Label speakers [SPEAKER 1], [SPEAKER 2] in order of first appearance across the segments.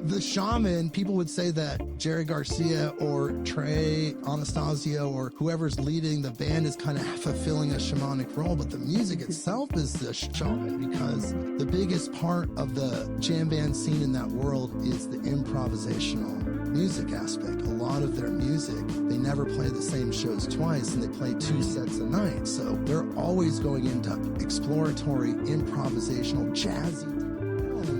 [SPEAKER 1] the shaman, people would say that Jerry Garcia or Trey Anastasio or whoever's leading the band is kind of fulfilling a shamanic role, but the music itself is the shaman, because the biggest part of the jam band scene in that world is the improvisational music aspect. A lot of their music, they never play the same shows twice, and they play 2 sets a night. So they're always going into exploratory, improvisational, jazzy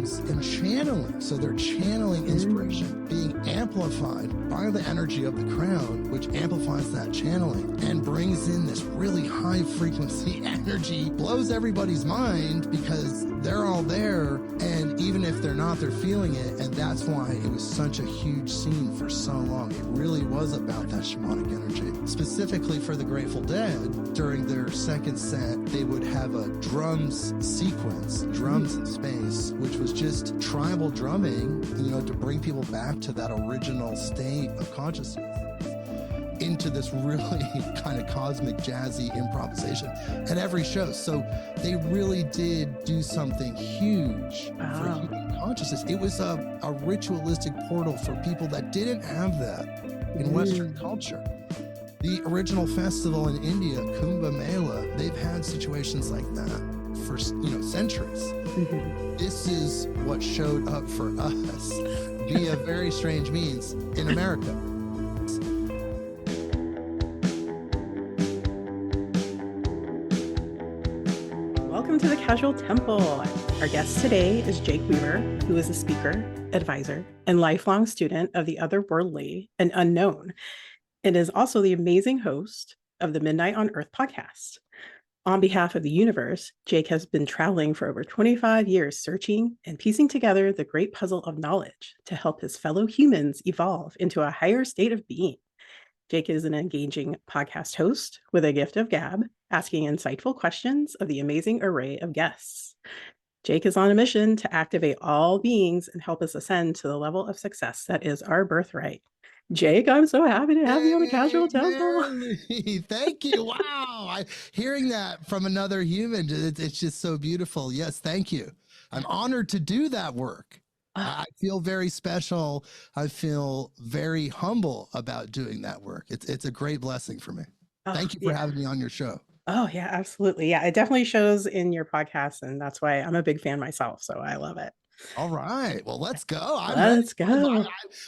[SPEAKER 1] realms and channeling. So they're channeling inspiration, being amplified by the energy of the crowd, which amplifies that channeling and brings in this really high frequency energy, blows everybody's mind because they're all there, and even if they're not, they're feeling it. And that's why it was such a huge scene for so long. It really was about that shamanic energy. Specifically for the Grateful Dead, during their second set, they would have a drums sequence, drums in space, which was just tribal drumming, you know, to bring people back to that original state of consciousness, into this really kind of cosmic jazzy improvisation at every show. So they really did do something huge for human consciousness. It was a ritualistic portal for people that didn't have that in Western culture. The original festival in India, Kumbh Mela, they've had situations like that for, you know, centuries. This is what showed up for us via very strange means in America.
[SPEAKER 2] Welcome to the Casual Temple. Our guest today is Jake Weaver, who is a speaker, advisor, and lifelong student of the otherworldly and unknown, and is also the amazing host of the Midnight on Earth podcast. On behalf of the universe, Jake has been traveling for over 25 years, searching and piecing together the great puzzle of knowledge to help his fellow humans evolve into a higher state of being. Jake is an engaging podcast host with a gift of gab, asking insightful questions of the amazing array of guests. Jake is on a mission to activate all beings and help us ascend to the level of success that is our birthright. Jake, I'm so happy to have you on the Casual Temple.
[SPEAKER 1] Thank you. Wow. Hearing that from another human, it's just so beautiful. Yes, thank you. I'm honored to do that work. I feel very special. I feel very humble about doing that work. It's a great blessing for me. Thank you for having me on your show.
[SPEAKER 2] Oh, yeah, absolutely. Yeah, it definitely shows in your podcast, and that's why I'm a big fan myself. So I love it.
[SPEAKER 1] All right. Well, let's go.
[SPEAKER 2] Let's go.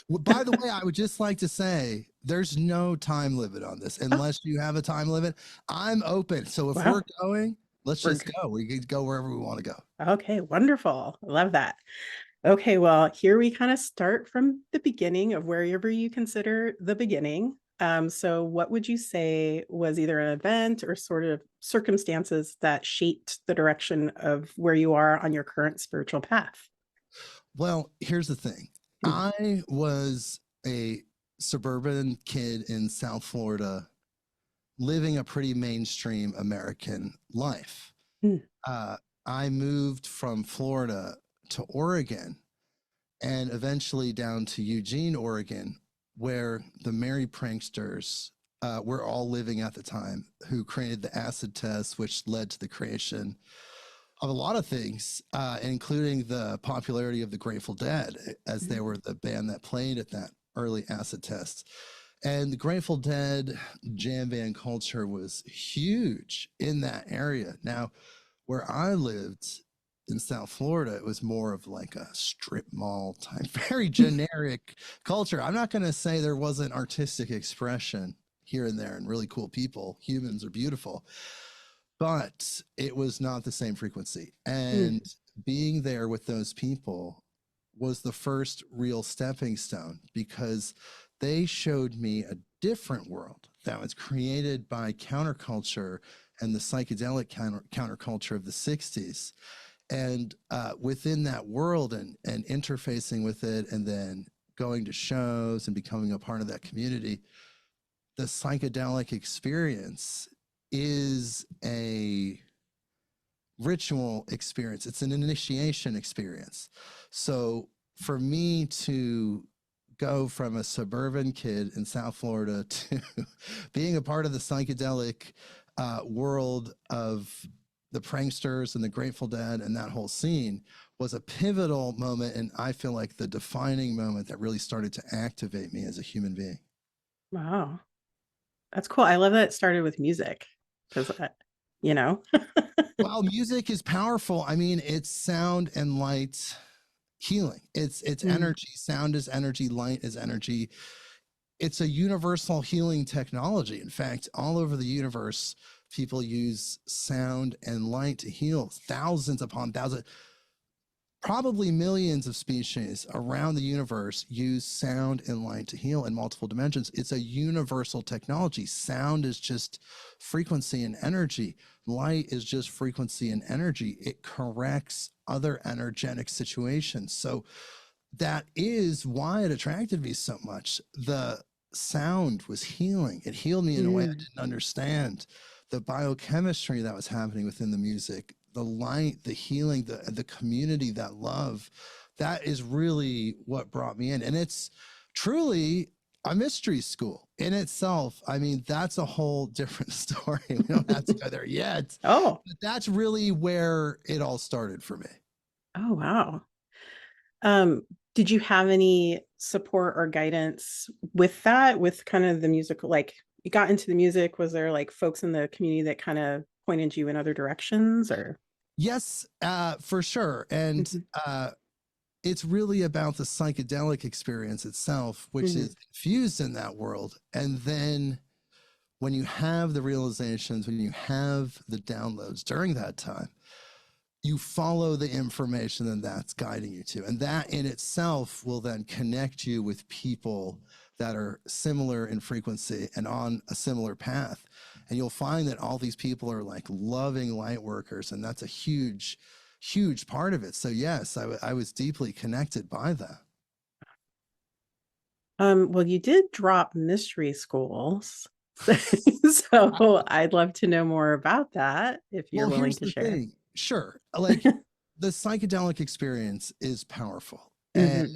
[SPEAKER 1] By the way, I would just like to say there's no time limit on this unless you have a time limit. I'm open. So if we're going, let's just go. We can go wherever we want to go.
[SPEAKER 2] Okay, wonderful. I love that. Okay, well, here we kind of start from the beginning of wherever you consider the beginning. So what would you say was either an event or sort of circumstances that shaped the direction of where you are on your current spiritual path?
[SPEAKER 1] Well, here's the thing. I was a suburban kid in South Florida, living a pretty mainstream American life. I moved from Florida to Oregon and eventually down to Eugene, Oregon, where the merry pranksters were all living at the time, who created the acid test, which led to the creation of a lot of things, including the popularity of the Grateful Dead, as they were the band that played at that early acid test. And the Grateful Dead jam band culture was huge in that area. Now, where I lived in South Florida, it was more of like a strip mall type, very generic culture. I'm not going to say there wasn't artistic expression here and there and really cool people. Humans are beautiful, but it was not the same frequency. And being there with those people was the first real stepping stone, because they showed me a different world that was created by counterculture and the psychedelic counterculture of the 60s. And within that world and interfacing with it, and then going to shows and becoming a part of that community, the psychedelic experience is a ritual experience. It's an initiation experience. So for me to go from a suburban kid in South Florida to being a part of the psychedelic world of the pranksters and the Grateful Dead and that whole scene was a pivotal moment, and I feel like the defining moment that really started to activate me as a human being.
[SPEAKER 2] Wow. That's cool. I love that it started with music because, you know.
[SPEAKER 1] Well, music is powerful. I mean, it's sound and light healing. It's
[SPEAKER 2] Mm,
[SPEAKER 1] energy. Sound is energy, light is energy. It's a universal healing technology. In fact, all over the universe, people use sound and light to heal. Thousands upon thousands, probably millions of species around the universe use sound and light to heal in multiple dimensions. It's a universal technology. Sound is just frequency and energy. Light is just frequency and energy. It corrects other energetic situations. So that is why it attracted me so much. The sound was healing. It healed me in a way I
[SPEAKER 2] mm,
[SPEAKER 1] didn't understand. The biochemistry that was happening within the music, the light, the healing, the community, that love, that is really what brought me in. And it's truly a mystery school in itself. I mean, that's a whole different story. We don't have to go there yet.
[SPEAKER 2] Oh,
[SPEAKER 1] But that's really where it all started for me.
[SPEAKER 2] oh, wow. Um, did you have any support or guidance with that, with kind of the musical, like you got into the music? Was there like folks in the community that kind of pointed you in other directions or?
[SPEAKER 1] Yes, for sure. And
[SPEAKER 2] Mhm,
[SPEAKER 1] it's really about the psychedelic experience itself, which
[SPEAKER 2] mhm,
[SPEAKER 1] is infused in that world. And then when you have the realizations, when you have the downloads during that time, you follow the information and that's guiding you to. And that in itself will then connect you with people that are similar in frequency and on a similar path. And you'll find that all these people are like loving light workers. And that's a huge, huge part of it. So, yes, I was deeply connected by that.
[SPEAKER 2] well, you did drop mystery schools. So I'd love to know more about that if you're
[SPEAKER 1] Well,
[SPEAKER 2] willing
[SPEAKER 1] here's
[SPEAKER 2] to
[SPEAKER 1] the
[SPEAKER 2] share.
[SPEAKER 1] thing. Sure. Like the psychedelic experience is powerful. And
[SPEAKER 2] Hmm.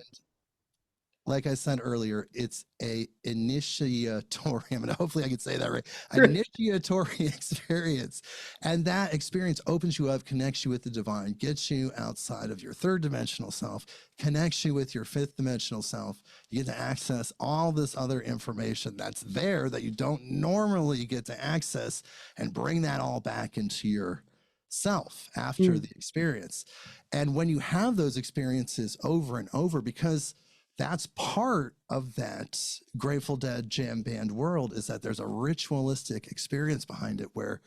[SPEAKER 1] like I said earlier, it's a initiatory. I mean, hopefully I can say that right.
[SPEAKER 2] Sure.
[SPEAKER 1] Initiatory experience, and that experience opens you up, connects you with the divine, gets you outside of your third dimensional self, connects you with your fifth dimensional self. You get to access all this other information that's there that you don't normally get to access, and bring that all back into your self after
[SPEAKER 2] Mm,
[SPEAKER 1] the experience. And when you have those experiences over and over, because that's part of that Grateful Dead jam band world, is that there's a ritualistic experience behind it where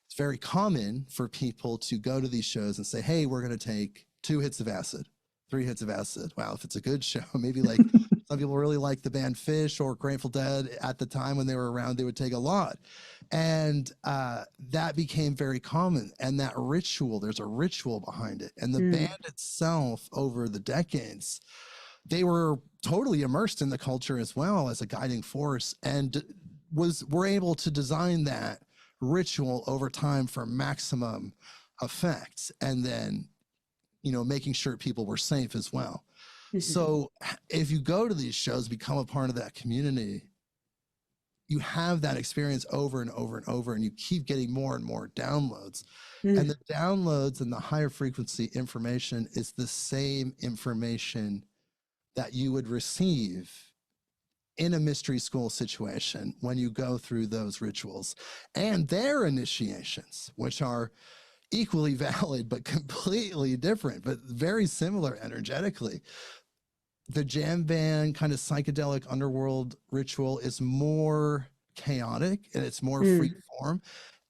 [SPEAKER 1] it's very common for people to go to these shows and say, hey, we're going to take 2 hits of acid, 3 hits of acid. Wow, if it's a good show, maybe like some people really like the band Fish or Grateful Dead at the time when they were around, they would take a lot. And that became very common. And that ritual, there's a ritual behind it. And the band
[SPEAKER 2] mm,
[SPEAKER 1] itself over the decades, they were totally immersed in the culture as well as a guiding force, and were able to design that ritual over time for maximum effect, and then making sure people were safe as well.
[SPEAKER 2] mhm,
[SPEAKER 1] So if you go to these shows, become a part of that community, you have that experience over and over and over, and you keep getting more and more downloads. And
[SPEAKER 2] mm,
[SPEAKER 1] the downloads and the higher frequency information is the same information that you would receive in a mystery school situation when you go through those rituals and their initiations, which are equally valid but completely different, but very similar energetically. The jam band kind of psychedelic underworld ritual is more chaotic and it's more free
[SPEAKER 2] mm,
[SPEAKER 1] form.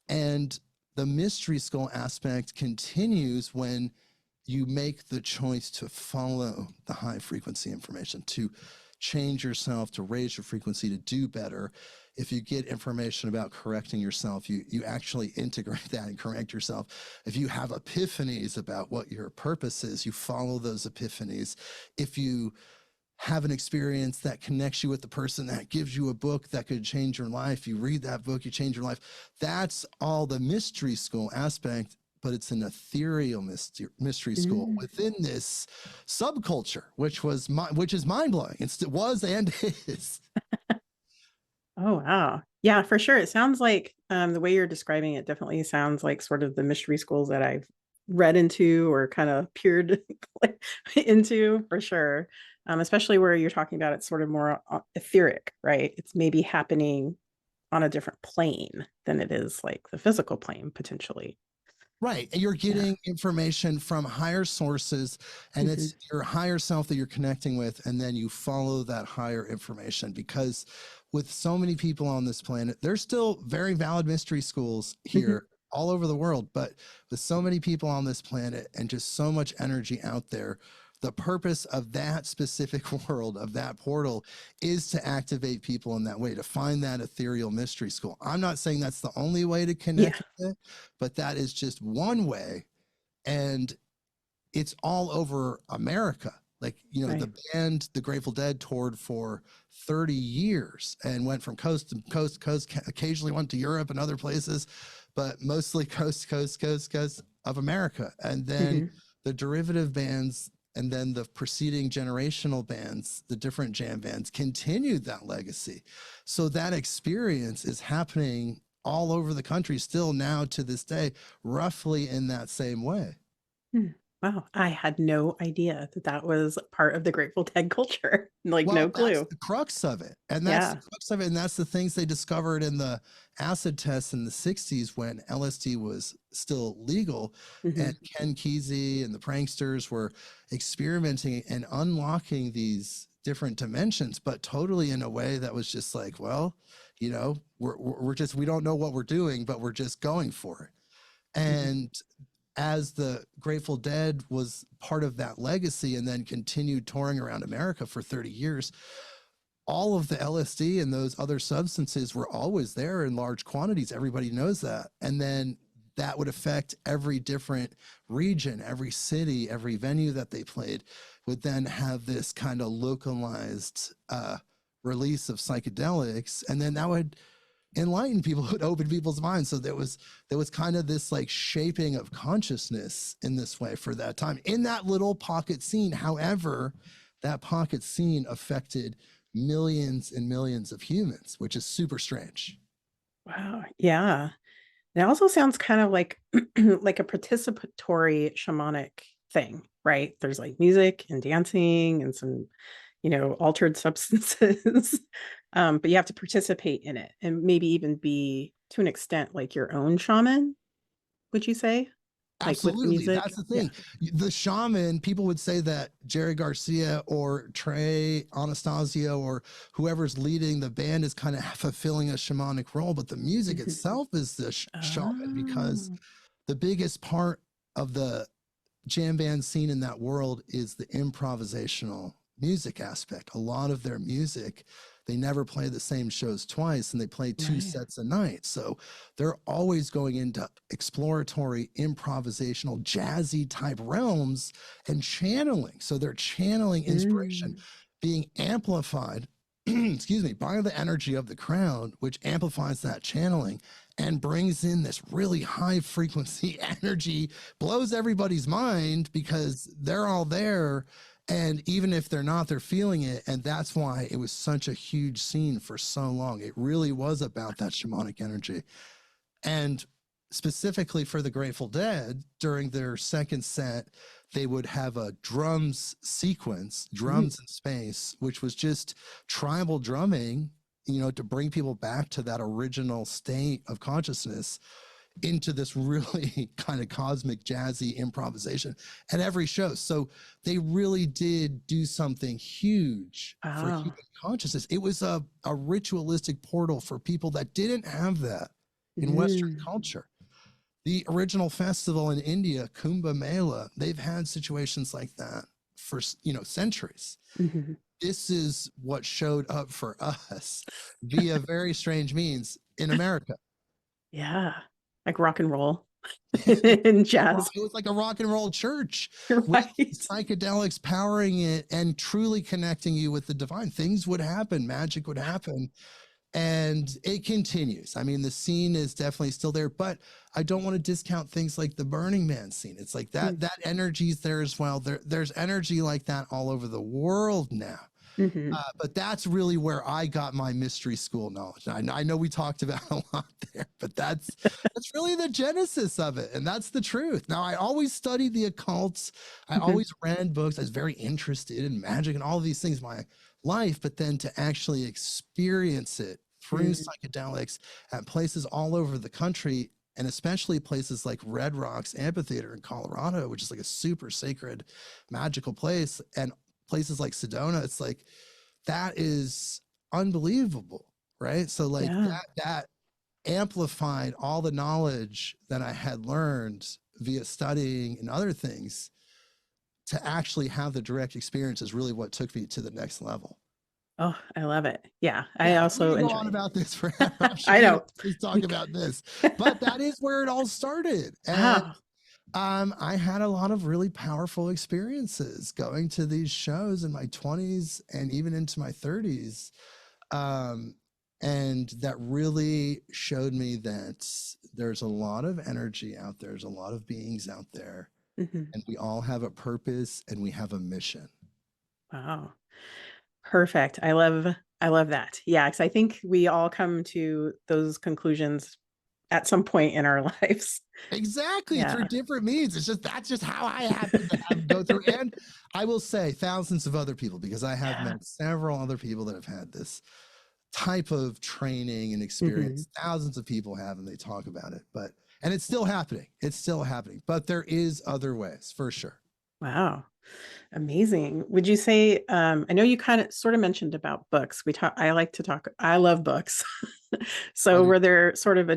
[SPEAKER 1] And the mystery school aspect continues when you make the choice to follow the high frequency information, to change yourself, to raise your frequency, to do better. If you get information about correcting yourself, you actually integrate that and correct yourself. If you have epiphanies about what your purpose is, you follow those epiphanies. If you have an experience that connects you with the person that gives you a book that could change your life, you read that book, you change your life. That's all the mystery school aspect, but it's an ethereal mystery school
[SPEAKER 2] mm.
[SPEAKER 1] within this subculture, which is mind blowing. It was and is.
[SPEAKER 2] Oh, wow. Yeah, for sure. It sounds like the way you're describing it definitely sounds like sort of the mystery schools that I've read into or kind of peered into for sure. Especially where you're talking about it's sort of more etheric, right? It's maybe happening on a different plane than it is like the physical plane potentially.
[SPEAKER 1] Right. And you're
[SPEAKER 2] Yeah.
[SPEAKER 1] getting information from higher sources, and
[SPEAKER 2] Mhm.
[SPEAKER 1] it's your higher self that you're connecting with. And then you follow that higher information because with so many people on this planet, there's still very valid mystery schools
[SPEAKER 2] Mhm.
[SPEAKER 1] here all over the world. But with so many people on this planet and just so much energy out there, the purpose of that specific world, of that portal, is to activate people in that way, to find that ethereal mystery school. I'm not saying that's the only way to
[SPEAKER 2] Yeah.
[SPEAKER 1] connect with it, but that is just one way. And it's all over America. Like, you know,
[SPEAKER 2] Right.
[SPEAKER 1] the band, the Grateful Dead, toured for 30 years and went from coast to coast to coast, occasionally went to Europe and other places, but mostly coast to coast, coast, coast of America. And then
[SPEAKER 2] Mhm.
[SPEAKER 1] the derivative bands and then the preceding generational bands, the different jam bands, continued that legacy. So that experience is happening all over the country still now to this day, roughly in that same way.
[SPEAKER 2] Hmm. Wow, I had no idea that that was part of the Grateful Dead culture. Like, no
[SPEAKER 1] Well, that's
[SPEAKER 2] clue.
[SPEAKER 1] the crux of it. And that's the
[SPEAKER 2] Yeah.
[SPEAKER 1] crux of it. And that's the things they discovered in the acid tests in the 60s when LSD was still legal. And
[SPEAKER 2] Mhm.
[SPEAKER 1] Ken Kesey and the pranksters were experimenting and unlocking these different dimensions, but totally in a way that was just like, well, you know, we're just, we don't know what we're doing, but we're just going for it.
[SPEAKER 2] Mhm.
[SPEAKER 1] And as the Grateful Dead was part of that legacy and then continued touring around America for 30 years, all of the LSD and those other substances were always there in large quantities. Everybody knows that. And then that would affect every different region, every city, every venue that they played would then have this kind of localized release of psychedelics. And then that would enlighten people, would open people's minds. So there was kind of this like shaping of consciousness in this way for that time in that little pocket scene. However, that pocket scene affected millions and millions of humans, which is super strange.
[SPEAKER 2] Wow. Yeah. It also sounds kind of like like a participatory shamanic thing, right? There's like music and dancing and some, altered substances. But you have to participate in it and maybe even be to an extent like your own shaman, would you say? Like with the
[SPEAKER 1] Absolutely.
[SPEAKER 2] music?
[SPEAKER 1] That's the
[SPEAKER 2] Yeah.
[SPEAKER 1] thing. The shaman, people would say that Jerry Garcia or Trey Anastasio or whoever's leading the band is kind of fulfilling a shamanic role, but the music
[SPEAKER 2] Mhm.
[SPEAKER 1] itself is the shaman because
[SPEAKER 2] Oh,
[SPEAKER 1] the biggest part of the jam band scene in that world is the improvisational music aspect. A lot of their music, they never play the same shows twice and they play two
[SPEAKER 2] right.
[SPEAKER 1] sets a night. So they're always going into exploratory, improvisational, jazzy type realms and channeling. So they're channeling inspiration
[SPEAKER 2] Mm.
[SPEAKER 1] being amplified, excuse me, by the energy of the crowd, which amplifies that channeling and brings in this really high frequency energy, blows everybody's mind because they're all there. And even if they're not, they're feeling it. And that's why it was such a huge scene for so long. It really was about that shamanic energy. And specifically for the Grateful Dead, during their second set, they would have a drums sequence,
[SPEAKER 2] Mm.
[SPEAKER 1] drums in space, which was just tribal drumming, you know, to bring people back to that original state of consciousness into this really kind of cosmic jazzy improvisation at every show. So they really did do something huge for
[SPEAKER 2] Wow.
[SPEAKER 1] human consciousness. It was a ritualistic portal for people that didn't have that in Western
[SPEAKER 2] Mm.
[SPEAKER 1] culture. The original festival in India, Kumbh Mela, they've had situations like that for, you know, centuries.
[SPEAKER 2] Mhm.
[SPEAKER 1] This is what showed up for us via very strange means in America.
[SPEAKER 2] Yeah. Like rock and roll and jazz.
[SPEAKER 1] It was like a rock and roll church
[SPEAKER 2] You're
[SPEAKER 1] with
[SPEAKER 2] right.
[SPEAKER 1] psychedelics powering it and truly connecting you with the divine. Things would happen, magic would happen, and it continues. I mean, the scene is definitely still there, but I don't want to discount things like the Burning Man scene. It's like
[SPEAKER 2] Mm.
[SPEAKER 1] that energy's there as well. There's energy like that all over the world now.
[SPEAKER 2] Hmm.
[SPEAKER 1] But that's really where I got my mystery school knowledge. I know we talked about a lot there, but that's really the genesis of it, and that's the truth. Now, I always studied the occults. I
[SPEAKER 2] Hmm.
[SPEAKER 1] always read books. I was very interested in magic and all of these things in my life, but then to actually experience it through
[SPEAKER 2] Hmm.
[SPEAKER 1] psychedelics at places all over the country, and especially places like Red Rocks Amphitheater in Colorado, which is like a super sacred, magical place, and places like Sedona, it's like that is unbelievable, right? So like
[SPEAKER 2] Yeah.
[SPEAKER 1] that amplified all the knowledge that I had learned via studying and other things to actually have the direct experience is really what took me to the next level.
[SPEAKER 2] Oh, I love it. Yeah, I
[SPEAKER 1] Yeah, we
[SPEAKER 2] also
[SPEAKER 1] could go
[SPEAKER 2] enjoy
[SPEAKER 1] on
[SPEAKER 2] it.
[SPEAKER 1] about this forever. I'm sure
[SPEAKER 2] I
[SPEAKER 1] we could
[SPEAKER 2] know.
[SPEAKER 1] always talk about this, but that is where it all started. And
[SPEAKER 2] Wow.
[SPEAKER 1] I had a lot of really powerful experiences going to these shows in my 20s and even into my 30s. Um, and that really showed me that there's a lot of energy out there, there's a lot of beings out there,
[SPEAKER 2] Hmm.
[SPEAKER 1] and we all have a purpose and we have a mission.
[SPEAKER 2] Wow. Perfect. I love that. Yeah, because I think we all come to those conclusions at some point in our lives.
[SPEAKER 1] Exactly, through
[SPEAKER 2] Yeah.
[SPEAKER 1] different means. It's just that's just how I happen to have go through. And I will say thousands of other people, because I have
[SPEAKER 2] Yeah.
[SPEAKER 1] met several other people that have had this type of training and
[SPEAKER 2] Hmm.
[SPEAKER 1] experience. Thousands of people have, and they talk about it. But and it's still happening. It's still happening. But there is other ways for sure.
[SPEAKER 2] Wow. Amazing. Would you say, I know you kind of sort of mentioned about books. I like to talk, I love books.
[SPEAKER 1] I
[SPEAKER 2] So
[SPEAKER 1] do.
[SPEAKER 2] were there sort of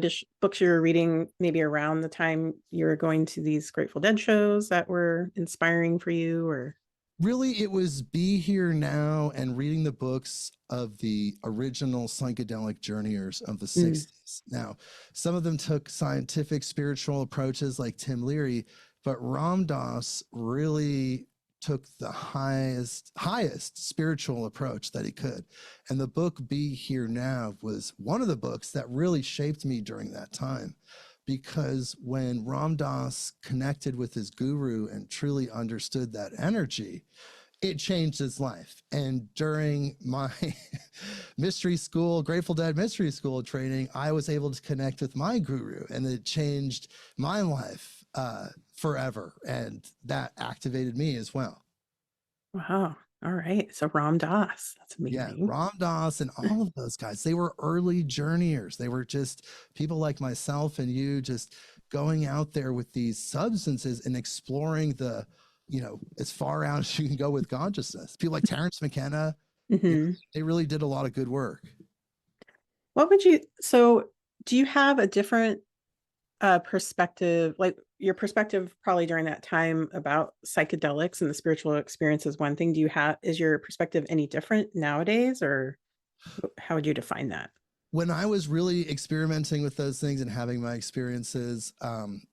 [SPEAKER 2] books you were reading maybe around the time you were going to these Grateful Dead shows that were inspiring for you or?
[SPEAKER 1] Really, it was Be Here Now and reading the books of the original psychedelic journeyers of the
[SPEAKER 2] Mm,
[SPEAKER 1] 60s. Now, some of them took scientific, spiritual approaches like Tim Leary, but Ram Dass really took the highest spiritual approach that he could. And the book Be Here Now was one of the books that really shaped me during that time, because when Ram Dass connected with his guru and truly understood that energy, it changed his life. And during my mystery school, Grateful Dead mystery school training, I was able to connect with my guru, and it changed my life forever. And that activated me as well.
[SPEAKER 2] wow. All right. So Ram Dass, that's
[SPEAKER 1] Yeah,
[SPEAKER 2] amazing.
[SPEAKER 1] Ram Dass and all of those guys, they were early journeyers. They were just people like myself and you, just going out there with these substances and exploring the, as far out as you can go with consciousness. People like Terrence McKenna,
[SPEAKER 2] Hmm.
[SPEAKER 1] they really did a lot of good work.
[SPEAKER 2] So do you have a different perspective, like your perspective probably during that time about psychedelics and the spiritual experience is one thing. Is your perspective any different nowadays, or how would you define that?
[SPEAKER 1] When I was really experimenting with those things and having my experiences,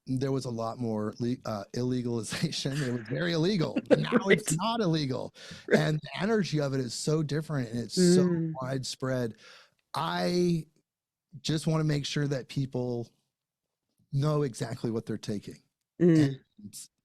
[SPEAKER 1] there was a lot more illegalization. It was very illegal, but now it's
[SPEAKER 2] Right.
[SPEAKER 1] not illegal.
[SPEAKER 2] Right.
[SPEAKER 1] And the energy of it is so different and it's so
[SPEAKER 2] Mm,
[SPEAKER 1] widespread. I just want to make sure that people know exactly what they're taking. And
[SPEAKER 2] mm,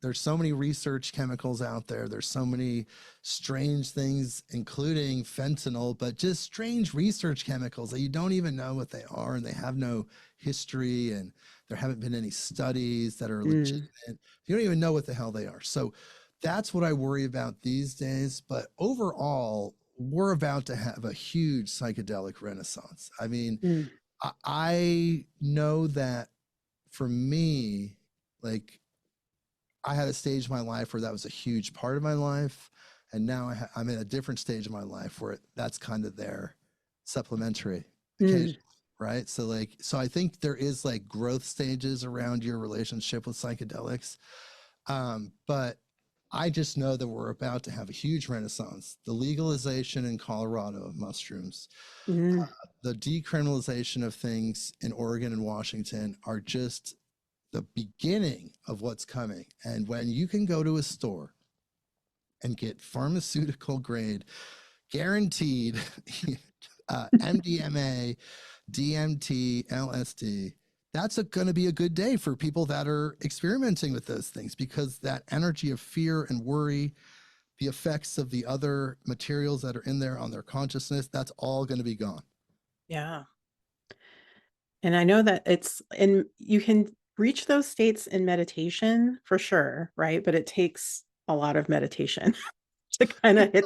[SPEAKER 1] there's so many research chemicals out there. There's so many strange things, including fentanyl, but just strange research chemicals that you don't even know what they are, and they have no history, and there haven't been any studies that are
[SPEAKER 2] mm,
[SPEAKER 1] legitimate. You don't even know what the hell they are. So that's what I worry about these days. But overall, we're about to have a huge psychedelic renaissance. I mean,
[SPEAKER 2] mm,
[SPEAKER 1] I know that for me, like I had a stage of my life where that was a huge part of my life. And now I'm in a different stage of my life where that's kind of there supplementary occasionally.
[SPEAKER 2] mm,
[SPEAKER 1] Right. So so I think there is like growth stages around your relationship with psychedelics. But I just know that we're about to have a huge renaissance. The legalization in Colorado of mushrooms,
[SPEAKER 2] mm,
[SPEAKER 1] the decriminalization of things in Oregon and Washington are just the beginning of what's coming. And when you can go to a store and get pharmaceutical grade, guaranteed MDMA, DMT, LSD, that's going to be a good day for people that are experimenting with those things, because that energy of fear and worry, the effects of the other materials that are in there on their consciousness, that's all going to be gone.
[SPEAKER 2] Yeah. And I know that you can reach those states in meditation for sure, right? But it takes a lot of meditation to kind of hit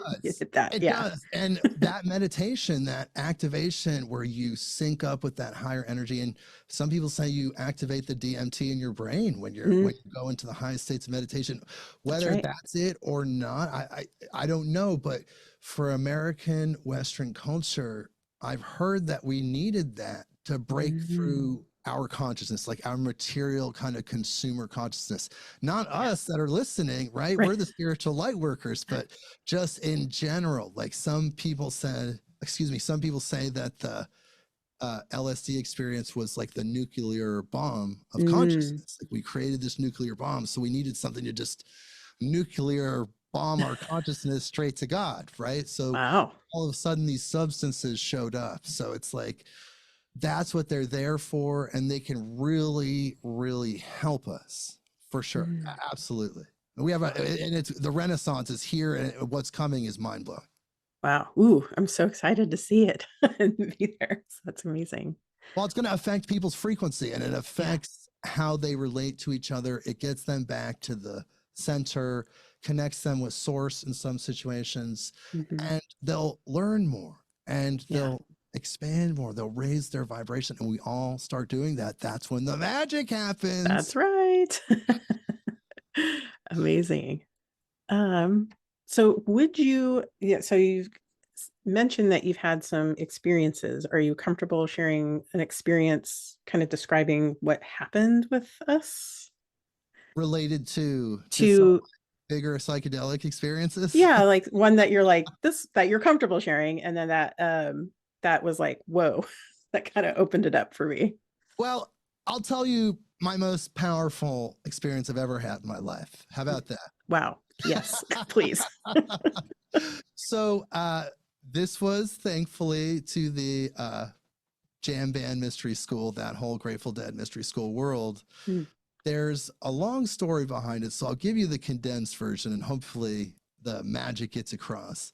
[SPEAKER 2] that.
[SPEAKER 1] It
[SPEAKER 2] Yeah.
[SPEAKER 1] does. And that meditation, that activation where you sync up with that higher energy. And some people say you activate the DMT in your brain when you go into the highest states of meditation. Whether that's it or not, I don't know. But for American Western culture, I've heard that we needed that to break through our consciousness, like our material kind of consumer consciousness. Not us that are listening, right? We're the spiritual light workers, but just in general, like some people say that the LSD experience was like the nuclear bomb of consciousness. Like we created this nuclear bomb, so we needed something to just nuclear bomb our consciousness straight to God, right? So all of a sudden these substances showed up. So it's like, that's what they're there for, and they can really, really help us for sure. Absolutely. We have and it's the Renaissance is here, and what's coming is mind blowing.
[SPEAKER 2] Wow. Ooh, I'm so excited to see it and be there. So that's amazing.
[SPEAKER 1] Well, it's going to affect people's frequency, and it affects how they relate to each other. It gets them back to the center, connects them with source in some situations, and they'll learn more, and they'll expand more, they'll raise their vibration, and we all start doing that. That's when the magic happens.
[SPEAKER 2] That's right. Amazing. So so you've mentioned that you've had some experiences. Are you comfortable sharing an experience, kind of describing what happened with us?
[SPEAKER 1] Related to bigger psychedelic experiences?
[SPEAKER 2] Yeah, like one that you're like that you're comfortable sharing, and then that was like, whoa, that kind of opened it up for me.
[SPEAKER 1] Well, I'll tell you my most powerful experience I've ever had in my life. How about that?
[SPEAKER 2] Wow. Yes, please.
[SPEAKER 1] So this was thankfully to the jam band mystery school, that whole Grateful Dead mystery school world. There's a long story behind it, so I'll give you the condensed version, and hopefully the magic gets across.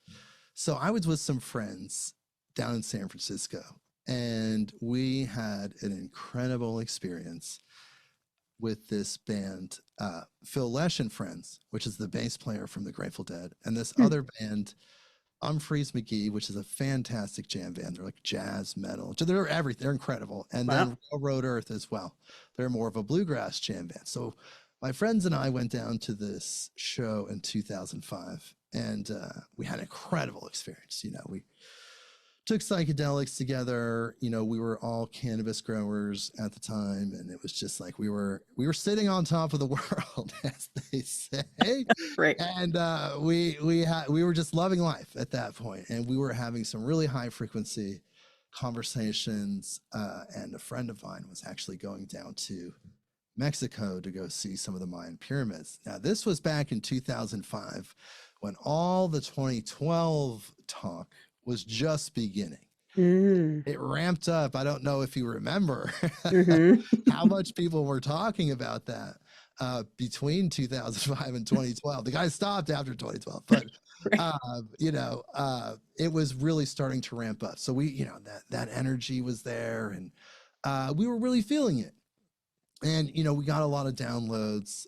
[SPEAKER 1] So I was with some friends down in San Francisco, and we had an incredible experience with this band, Phil Lesh and Friends, which is the bass player from the Grateful Dead, and this other band, Humphreys McGee, which is a fantastic jam band. They're like jazz, metal, they're everything. They're incredible. And then Railroad Earth as well. They're more of a bluegrass jam band. So my friends and I went down to this show in 2005, and we had an incredible experience. We took psychedelics together. We were all cannabis growers at the time, and it was just like we were sitting on top of the world, as they say.
[SPEAKER 2] Right.
[SPEAKER 1] And we were just loving life at that point, and we were having some really high frequency conversations. And a friend of mine was actually going down to Mexico to go see some of the Mayan pyramids. Now, this was back in 2005, when all the 2012 talk was just beginning. It ramped up. I don't know if you remember how much people were talking about that between 2005 and 2012. The guy stopped after 2012, but it was really starting to ramp up. So we, that energy was there, and we were really feeling it. And we got a lot of downloads,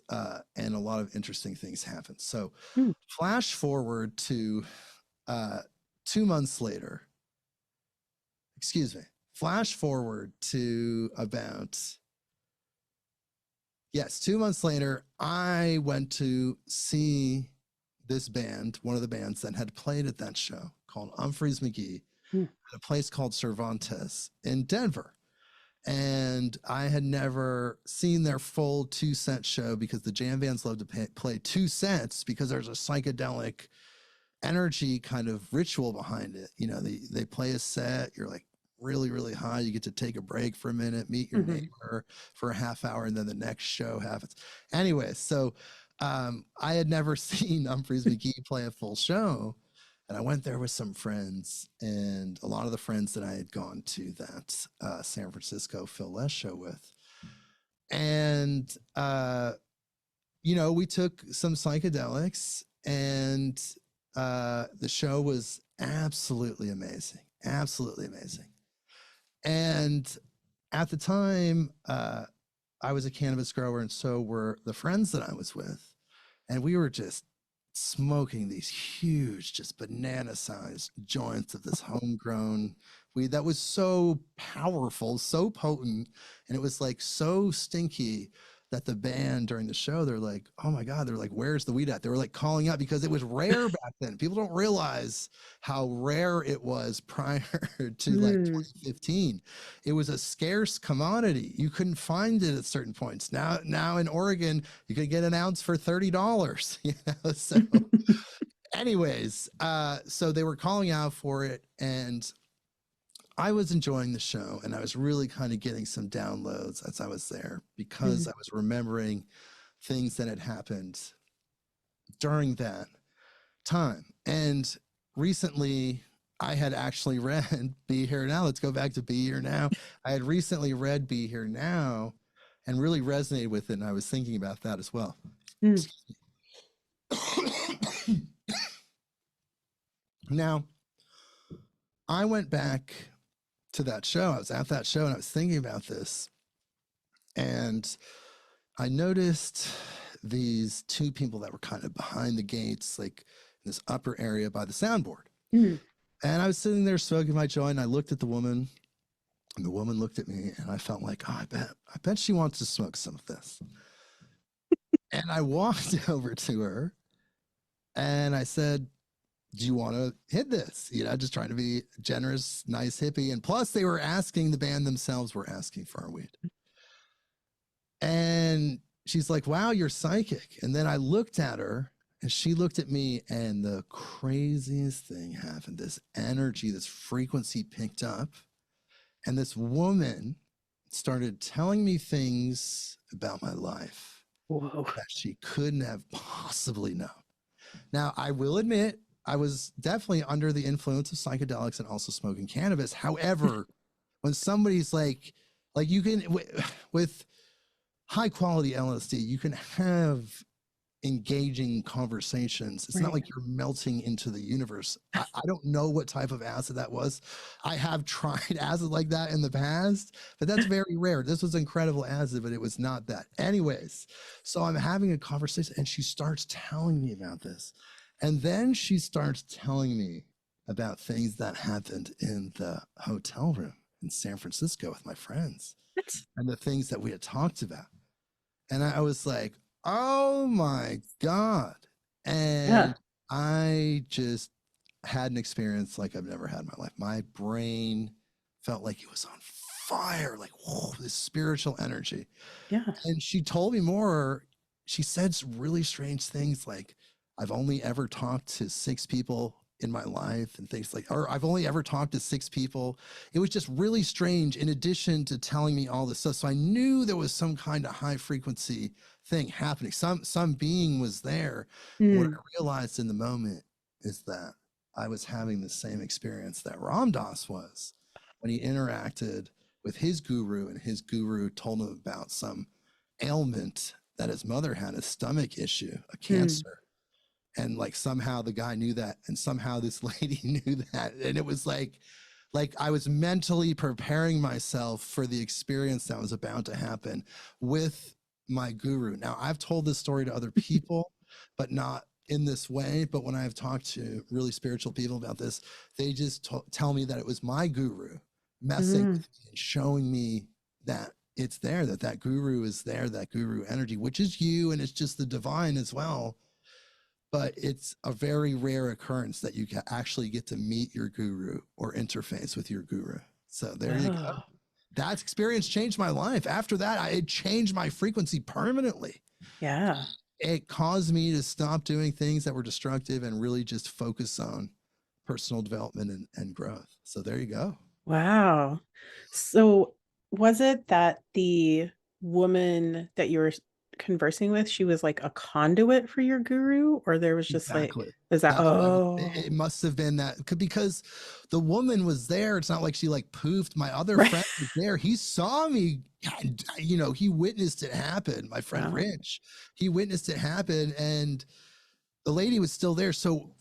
[SPEAKER 1] and a lot of interesting things happened. So flash forward to 2 months later, flash forward to about, 2 months later, I went to see this band, one of the bands that had played at that show, called Humphreys McGee, at a place called Cervantes in Denver. And I had never seen their full 2-set show, because the jam bands love to play 2 sets because there's a psychedelic energy kind of ritual behind it. They play a set, you're like really, really high, you get to take a break for a minute, meet your neighbor for a half hour, and then the next show happens. Anyway, so I had never seen Humphreys McGee play a full show, and I went there with some friends, and a lot of the friends that I had gone to that San Francisco Phil Lesh show with. And we took some psychedelics, and the show was absolutely amazing, absolutely amazing. And at the time, I was a cannabis grower, and so were the friends that I was with, and we were just smoking these huge, just banana-sized joints of this homegrown weed that was so powerful, so potent, and it was like so stinky that the band during the show, they're like, oh my God, they're like, where's the weed at? They were like calling out because it was rare back then. People don't realize how rare it was prior to like 2015. It was a scarce commodity. You couldn't find it at certain points. Now in Oregon, you could get an ounce for $30, you know? So anyways, so they were calling out for it, and I was enjoying the show, and I was really kind of getting some downloads as I was there because I was remembering things that had happened during that time. And recently I had actually read Be Here Now. Let's go back to Be Here Now. I had recently read Be Here Now and really resonated with it. And I was thinking about that as well. Now, I went back to that show. I was at that show and I was thinking about this, and I noticed these two people that were kind of behind the gates, like in this upper area by the soundboard. And I was sitting there smoking my joint, and I looked at the woman, and the woman looked at me, and I felt like, oh, I bet she wants to smoke some of this. And I walked over to her and I said, do you want to hit this? You know, just trying to be generous, nice hippie. And plus they were asking, the band themselves were asking for our weed. And she's like, wow, you're psychic. And then I looked at her and she looked at me, and the craziest thing happened. This energy, this frequency picked up, and this woman started telling me things about my life that she couldn't have possibly known. Now, I will admit, I was definitely under the influence of psychedelics and also smoking cannabis. However, when somebody's like you can, with high quality LSD, you can have engaging conversations. It's not like you're melting into the universe. I don't know what type of acid that was. I have tried acid like that in the past, but that's very rare. This was incredible acid, but it was not that. Anyways, so I'm having a conversation and she starts telling me about this. And then she starts telling me about things that happened in the hotel room in San Francisco with my friends and the things that we had talked about. And I was like, oh my God. And I just had an experience like I've never had in my life. My brain felt like it was on fire, like, whoa, this spiritual energy. And she told me more. She said some really strange things like, I've only ever talked to 6 people in my life and things like, or I've only ever talked to 6 people. It was just really strange in addition to telling me all this stuff. So I knew there was some kind of high frequency thing happening. Some being was there. What I realized in the moment is that I was having the same experience that Ram Dass was when he interacted with his guru, and his guru told him about some ailment that his mother had, a stomach issue, a cancer. And like somehow the guy knew that, and somehow this lady knew that. And it was like I was mentally preparing myself for the experience that was about to happen with my guru. Now, I've told this story to other people, but not in this way. But when I've talked to really spiritual people about this, they just tell me that it was my guru messing with me and showing me that it's there, that guru is there, that guru energy, which is you, and it's just the divine as well. But it's a very rare occurrence that you can actually get to meet your guru or interface with your guru. So there you go. That experience changed my life. After that, it changed my frequency permanently. It caused me to stop doing things that were destructive and really just focus on personal development and growth. So there you go.
[SPEAKER 2] Wow. So was it that the woman that you were conversing with, she was like a conduit for your guru, or there was just like, is that,
[SPEAKER 1] it must have been that, because the woman was there. It's not like she like poofed. My other friend was there. He saw me, you know, he witnessed it happen. My friend Rich, he witnessed it happen. And the lady was still there. So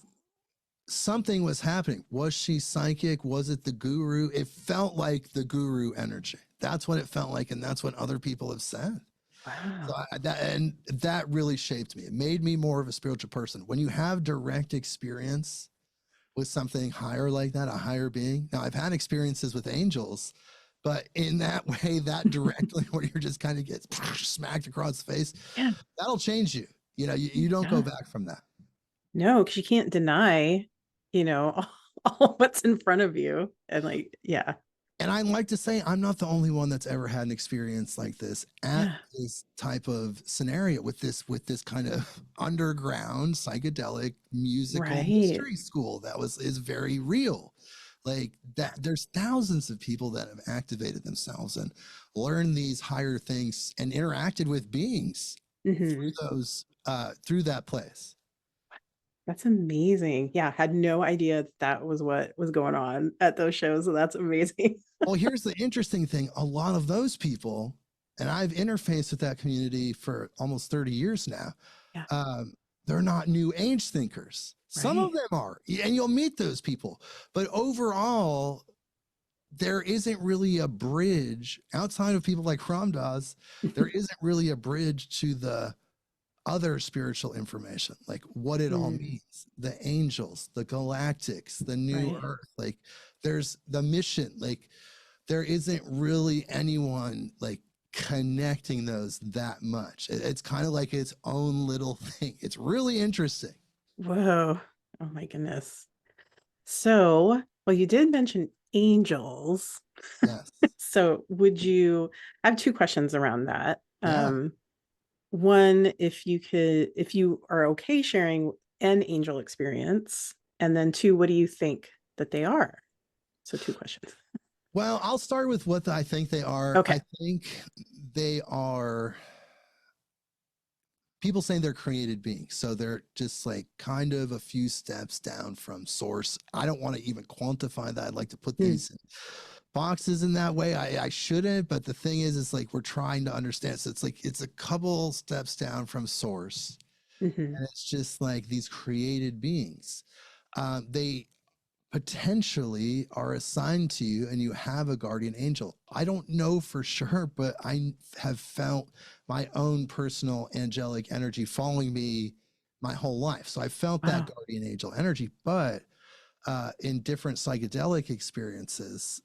[SPEAKER 1] something was happening. Was she psychic? Was it the guru? It felt like the guru energy. That's what it felt like. And that's what other people have said. So
[SPEAKER 2] Wow.
[SPEAKER 1] that really shaped me. It made me more of a spiritual person. When you have direct experience with something higher like that, a higher being. Now, I've had experiences with angels, but in that way, that directly where you're just kind of get smacked across the face,
[SPEAKER 2] Yeah.
[SPEAKER 1] that'll change you. You know, you don't go
[SPEAKER 2] Yeah.
[SPEAKER 1] back from that.
[SPEAKER 2] No, because you can't deny, all what's in front of you. And like, yeah.
[SPEAKER 1] And I like to say, I'm not the only one that's ever had an experience like this at
[SPEAKER 2] Yeah.
[SPEAKER 1] this type of scenario with this kind of underground psychedelic musical
[SPEAKER 2] Right.
[SPEAKER 1] mystery school is very real. Like that, there's thousands of people that have activated themselves and learned these higher things and interacted with beings
[SPEAKER 2] Hmm.
[SPEAKER 1] through that place.
[SPEAKER 2] That's amazing. Yeah. Had no idea that was what was going on at those shows. So that's amazing.
[SPEAKER 1] Well, here's the interesting thing. A lot of those people, and I've interfaced with that community for almost 30 years now,
[SPEAKER 2] Yeah.
[SPEAKER 1] um, they're not new age thinkers. Some of
[SPEAKER 2] Right.
[SPEAKER 1] them are, and you'll meet those people. But overall, there isn't really a bridge outside of people like Ramdas. There isn't really a bridge to the other spiritual information, like what it all
[SPEAKER 2] Mm,
[SPEAKER 1] means, the angels, the galactics, the new
[SPEAKER 2] right.
[SPEAKER 1] earth, like there's the mission, like there isn't really anyone like connecting those that much. It's kind of like its own little thing. It's really interesting.
[SPEAKER 2] Whoa. Oh my goodness. So, well, you did mention angels.
[SPEAKER 1] Yes.
[SPEAKER 2] So, I have two questions around that.
[SPEAKER 1] Yeah.
[SPEAKER 2] One, if you are okay sharing an angel experience, and then two, what do you think that they are? So, two questions.
[SPEAKER 1] Well, I'll start with what I think they are.
[SPEAKER 2] Okay.
[SPEAKER 1] I think they are people saying they're created beings. So they're just like kind of a few steps down from source. I don't want to even quantify that. I'd like to put
[SPEAKER 2] Mm,
[SPEAKER 1] things in boxes in that way. I shouldn't, but the thing is, it's like we're trying to understand. So it's like it's a couple steps down from source.
[SPEAKER 2] mhm.
[SPEAKER 1] And it's just like these created beings. They potentially are assigned to you and you have a guardian angel. I don't know for sure, but I have felt my own personal angelic energy following me my whole life. So I felt that
[SPEAKER 2] Wow.
[SPEAKER 1] guardian angel energy, but in different psychedelic experiences,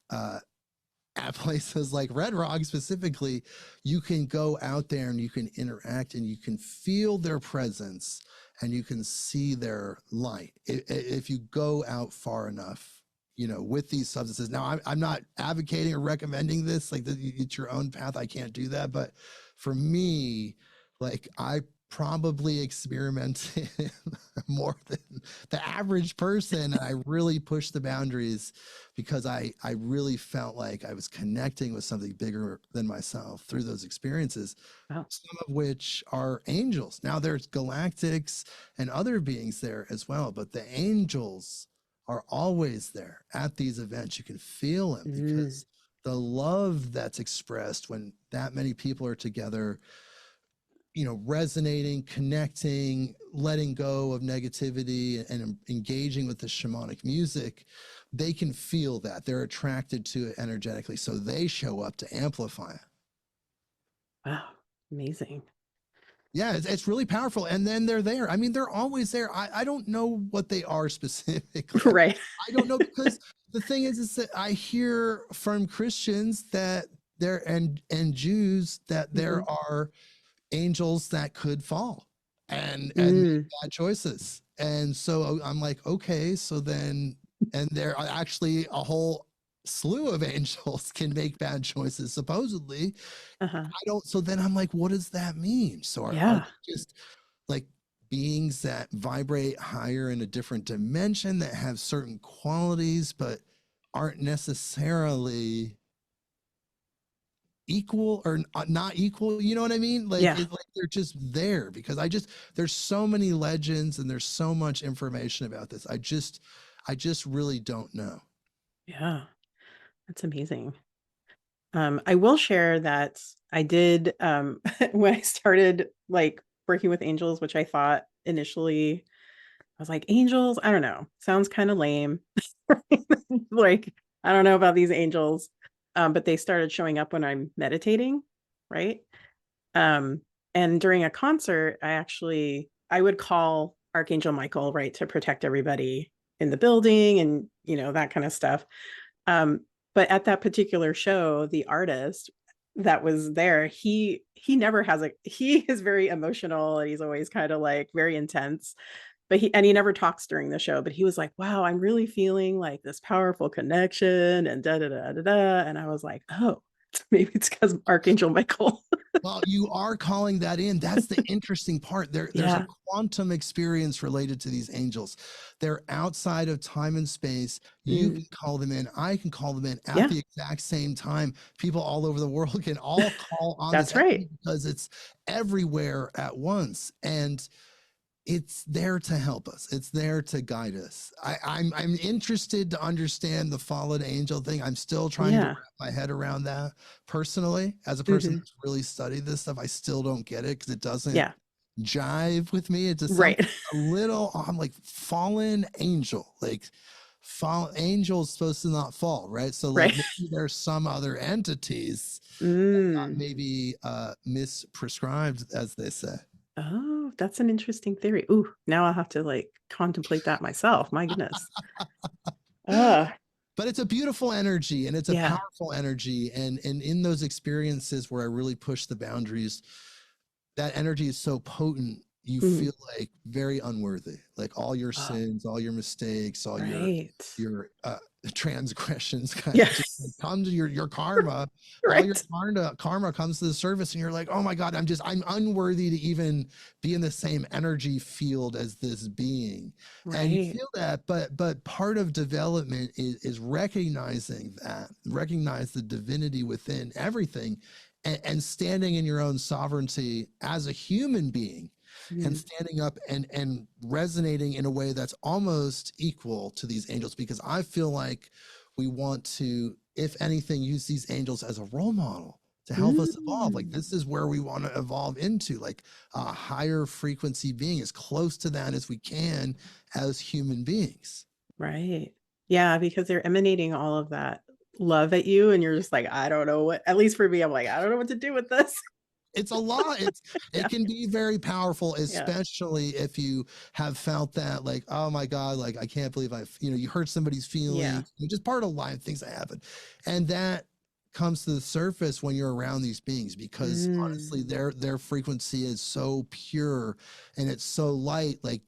[SPEAKER 1] at places like Red Rock specifically, you can go out there and you can interact and you can feel their presence and you can see their light if you go out far enough, you know, with these substances. Now, I'm not advocating or recommending this, like it's your own path. I can't do that. But for me, like I probably experimented more than the average person. And I really pushed the boundaries because I really felt like I was connecting with something bigger than myself through those experiences,
[SPEAKER 2] Wow.
[SPEAKER 1] some of which are angels. Now there's galactics and other beings there as well, but the angels are always there at these events. You can feel them
[SPEAKER 2] Mm,
[SPEAKER 1] because the love that's expressed when that many people are together, you know, resonating, connecting, letting go of negativity and engaging with the shamanic music, they can feel that. They're attracted to it energetically. So they show up to amplify it.
[SPEAKER 2] wow. Amazing.
[SPEAKER 1] Yeah, it's really powerful. And then they're there. I mean, they're always there. I don't know what they are specifically.
[SPEAKER 2] Right.
[SPEAKER 1] I don't know because the thing is that I hear from Christians that there and Jews that there
[SPEAKER 2] Mhm.
[SPEAKER 1] are angels that could fall and make
[SPEAKER 2] Mm,
[SPEAKER 1] bad choices. And so I'm like, okay, so then and there are actually a whole slew of angels can make bad choices supposedly.
[SPEAKER 2] uh-huh.
[SPEAKER 1] I don't so then I'm like, what does that mean? So are
[SPEAKER 2] Yeah.
[SPEAKER 1] they just like beings that vibrate higher in a different dimension that have certain qualities but aren't necessarily equal or not equal, you know what I mean? Like
[SPEAKER 2] Yeah.
[SPEAKER 1] it, like they're just there because there's so many legends and there's so much information about this. I just really don't know.
[SPEAKER 2] Yeah. That's amazing. I will share that I did when I started like working with angels, which I thought initially was like, angels, I don't know. Sounds kind of lame. Like, I don't know about these angels. But they started showing up when I'm meditating, right? Um, and during a concert, I would call Archangel Michael, right, to protect everybody in the building and, that kind of stuff. But at that particular show, the artist that was there, he never has he is very emotional and he's always kind of like very intense. But he never talks during the show, but he was like, wow, I'm really feeling like this powerful connection and da da da da da. And I was like, oh, maybe it's because of Archangel Michael.
[SPEAKER 1] Well, you are calling that in. That's the interesting part. There's a
[SPEAKER 2] Yeah.
[SPEAKER 1] quantum experience related to these angels. They're outside of time and space. You can
[SPEAKER 2] Mm.
[SPEAKER 1] call them in. I can call them in at
[SPEAKER 2] Yeah,
[SPEAKER 1] the exact same time. People all over the world can all call on this
[SPEAKER 2] that's right.
[SPEAKER 1] energy because it's everywhere at once. And it's there to help us. It's there to guide us. I'm interested to understand the fallen angel thing. I'm still trying to
[SPEAKER 2] Yeah.
[SPEAKER 1] wrap my head around that personally. As a person
[SPEAKER 2] Hmm.
[SPEAKER 1] that's really studied this stuff, I still don't get it because it doesn't
[SPEAKER 2] Yeah.
[SPEAKER 1] jive with me. It's just
[SPEAKER 2] Right.
[SPEAKER 1] something a little. I'm like fallen angel. Like fallen angel is supposed to not fall, right? So like
[SPEAKER 2] Right.
[SPEAKER 1] maybe there's some other entities
[SPEAKER 2] Mm.
[SPEAKER 1] maybe misprescribed, as they say.
[SPEAKER 2] Oh, that's an interesting theory. Ooh, now I'll have to like contemplate that myself. My goodness. Ah,
[SPEAKER 1] But it's a beautiful energy and it's a
[SPEAKER 2] yeah.
[SPEAKER 1] powerful energy, and in those experiences where I really push the boundaries, that energy is so potent, you
[SPEAKER 2] Mm.
[SPEAKER 1] feel like very unworthy, like all your
[SPEAKER 2] Oh,
[SPEAKER 1] sins, all your mistakes, all
[SPEAKER 2] right.
[SPEAKER 1] your transgressions kind
[SPEAKER 2] Yeah.
[SPEAKER 1] of just like come to your karma. All your
[SPEAKER 2] Right.
[SPEAKER 1] karma comes to the surface and you're like, oh my god, I'm unworthy to even be in the same energy field as this being. And you
[SPEAKER 2] Right.
[SPEAKER 1] feel that, but part of development is recognizing that, recognize the divinity within everything, and standing in your own sovereignty as a human being, and
[SPEAKER 2] Mm.
[SPEAKER 1] standing up and resonating in a way that's almost equal to these angels, because I feel like we want to, if anything, use these angels as a role model to help us evolve. Like
[SPEAKER 2] Mm.
[SPEAKER 1] this is where we want to evolve into, like a higher frequency being, as close to that as we can as human beings.
[SPEAKER 2] Right. Yeah, because they're emanating all of that love at you, and you're just like, I don't know what, at least for me, I'm like, I don't know what to do with this.
[SPEAKER 1] It's a lot. It
[SPEAKER 2] Yeah.
[SPEAKER 1] can be very powerful,
[SPEAKER 2] Yeah.
[SPEAKER 1] especially if you have felt that, like, oh my god, like I can't believe you hurt somebody's
[SPEAKER 2] Yeah.
[SPEAKER 1] feelings, just part of life, things that happen. And that comes to the surface when you're around these beings, because
[SPEAKER 2] Mm.
[SPEAKER 1] honestly their frequency is so pure and it's so light, like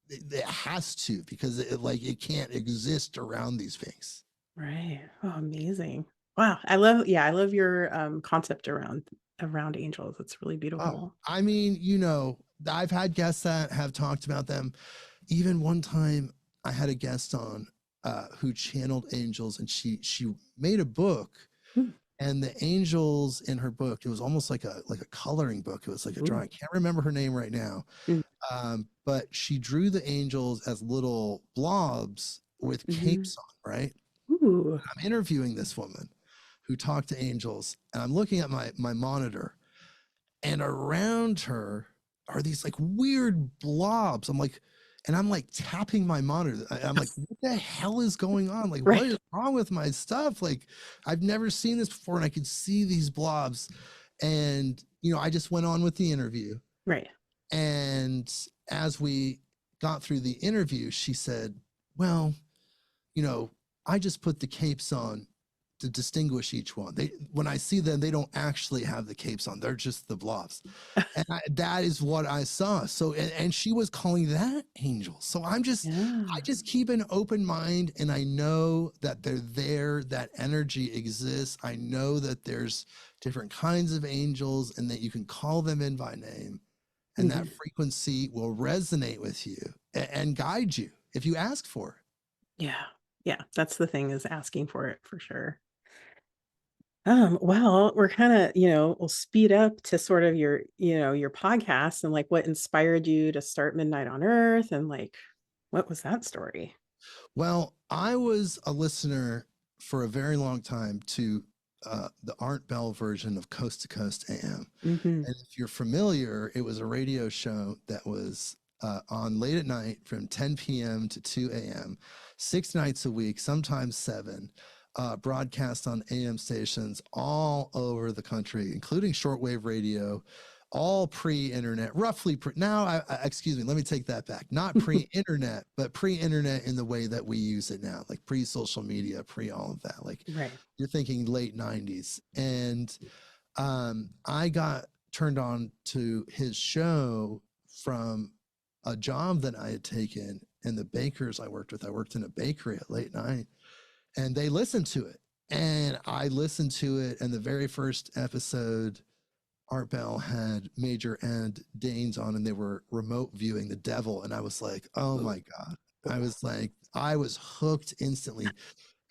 [SPEAKER 1] it has to, because like it can't exist around these beings.
[SPEAKER 2] Right. Oh, amazing. Wow. I love your concept around angels. It's really
[SPEAKER 1] Oh,
[SPEAKER 2] beautiful.
[SPEAKER 1] I mean, I've had guests that have talked about them. Even one time I had a guest on who channeled angels, and she made a book,
[SPEAKER 2] Mm.
[SPEAKER 1] and the angels in her book, it was almost like a coloring book. It was like a drawing.
[SPEAKER 2] Ooh.
[SPEAKER 1] I can't remember her name right now.
[SPEAKER 2] Mm.
[SPEAKER 1] But she drew the angels as little blobs with
[SPEAKER 2] Mhm.
[SPEAKER 1] capes on, right?
[SPEAKER 2] Ooh.
[SPEAKER 1] I'm interviewing this woman who talked to angels, and I'm looking at my monitor, and around her are these like weird blobs. I'm like tapping my monitor. I'm like, what the hell is going on? Like, what
[SPEAKER 2] Right.
[SPEAKER 1] is wrong with my stuff? Like, I've never seen this before, and I could see these blobs. And I just went on with the interview.
[SPEAKER 2] Right.
[SPEAKER 1] And as we got through the interview, she said, well, you know, I just put the capes on to distinguish each one. When I see them, they don't actually have the capes on. They're just the blobs. And that is what I saw. So, and she was calling that angel. So I
[SPEAKER 2] Yeah.
[SPEAKER 1] just keep an open mind, and I know that they're there, that energy exists. I know that there's different kinds of angels and that you can call them in by name, and that
[SPEAKER 2] Mhm.
[SPEAKER 1] frequency will resonate with you and guide you if you ask for it.
[SPEAKER 2] Yeah. Yeah. That's the thing, is asking for it for sure. Well, we're kind of, we'll speed up to sort of your podcast and like what inspired you to start Midnight on Earth, and like what was that story?
[SPEAKER 1] Well, I was a listener for a very long time to the Art Bell version of Coast to Coast AM.
[SPEAKER 2] Hmm.
[SPEAKER 1] And if you're familiar, it was a radio show that was on late at night from 10 p.m. to 2 a.m., 6 nights a week, sometimes 7, broadcast on AM stations all over the country, including shortwave radio, all pre-internet, roughly excuse me, let me take that back. Not pre-internet, but pre-internet in the way that we use it now, like pre-social media, pre all of that. Like you're thinking late 90s. And I got turned on to his show from a job that I had taken, and the bakers I worked in a bakery at late night, and they listened to it. And I listened to it, and the very first episode, Art Bell had Major and Danes on, and they were remote viewing the devil. And I was like, oh my God. I was hooked instantly.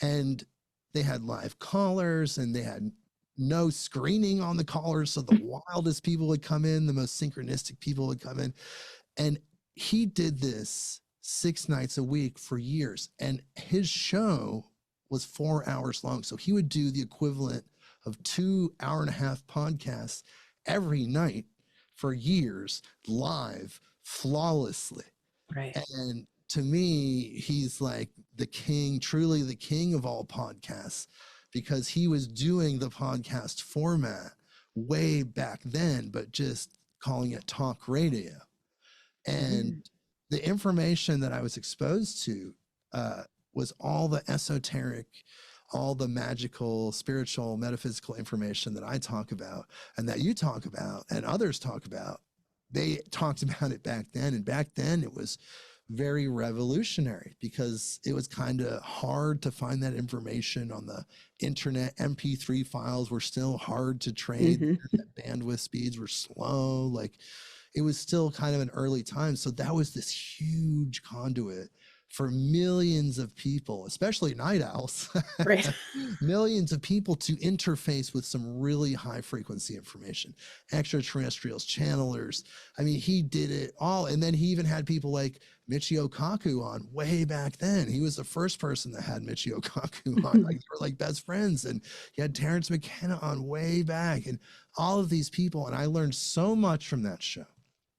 [SPEAKER 1] And they had live callers, and they had no screening on the callers. So the wildest people would come in, the most synchronistic people would come in. And he did this 6 nights a week for years. And his show was 4 hours long. So he would do the equivalent of 2 hour-and-a-half podcasts every night for years, live, flawlessly.
[SPEAKER 2] Right.
[SPEAKER 1] And to me, he's like the king, truly the king of all podcasts, because he was doing the podcast format way back then, but just calling it talk radio. And the information that I was exposed to was all the esoteric, all the magical, spiritual, metaphysical information that I talk about and that you talk about and others talk about. They talked about it back then. And back then it was very revolutionary because it was kind of hard to find that information on the internet. MP3 files were still hard to trade. Internet bandwidth speeds were slow. Like it was still kind of an early time. So that was this huge conduit for millions of people, especially night owls,
[SPEAKER 2] right.
[SPEAKER 1] millions of people to interface with some really high frequency information, extraterrestrials, channelers. I mean, he did it all. And then he even had people like Michio Kaku on way back then. He was the first person that had Michio Kaku on, like they were like best friends. And he had Terrence McKenna on way back and all of these people. And I learned so much from that show.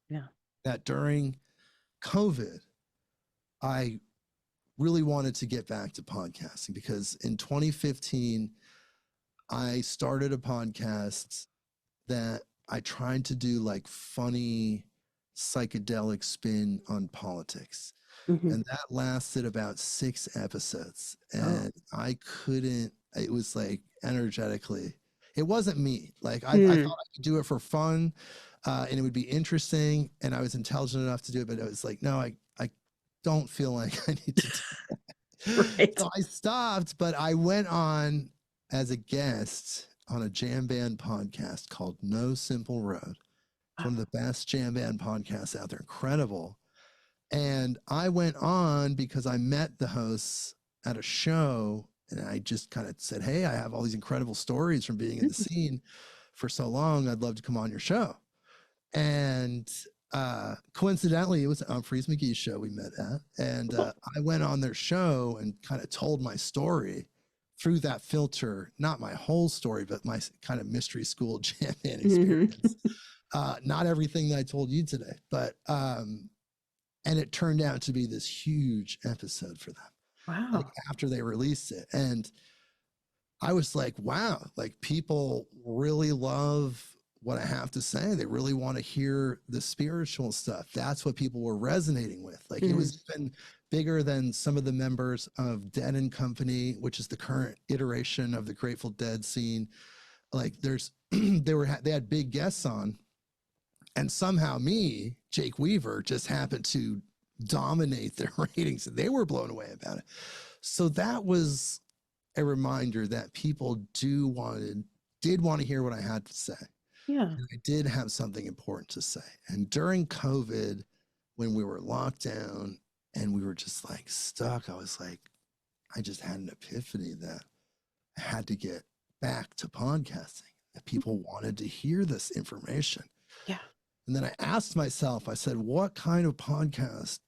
[SPEAKER 2] Yeah.
[SPEAKER 1] That during COVID, I really wanted to get back to podcasting because in 2015, I started a podcast that I tried to do like funny psychedelic spin on politics. And that lasted about 6 episodes. And I couldn't, it was like energetically, it wasn't me. Like I thought I could do it for fun and it would be interesting. And I was intelligent enough to do it, but it was like, no, I don't feel like I need to do that. Right. So I stopped, but I went on as a guest on a jam band podcast called No Simple Road. It's one of the best jam band podcasts out there. Incredible. And I went on because I met the hosts at a show and I just kind of said, hey, I have all these incredible stories from being in the scene for so long. I'd love to come on your show. And coincidentally, it was Humphreys McGee's show we met at. And I went on their show and kind of told my story through that filter, not my whole story, but my kind of mystery school jam band experience. Not everything that I told you today, but, and it turned out to be this huge episode for them.
[SPEAKER 2] Wow.
[SPEAKER 1] Like after they released it. And I was like, wow, like people really love what I have to say. They really want to hear the spiritual stuff. That's what people were resonating with. Like it was even bigger than some of the members of Dead and Company, which is the current iteration of the Grateful Dead scene. Like there's, they had big guests on, and somehow me, Jake Weaver, just happened to dominate their ratings, and they were blown away about it. So that was a reminder that people did want to hear what I had to say.
[SPEAKER 2] Yeah.
[SPEAKER 1] And I did have something important to say. And during COVID, when we were locked down and we were just like stuck, I was like, I just had an epiphany that I had to get back to podcasting, that people wanted to hear this information.
[SPEAKER 2] Yeah.
[SPEAKER 1] And then I asked myself, I said, what kind of podcast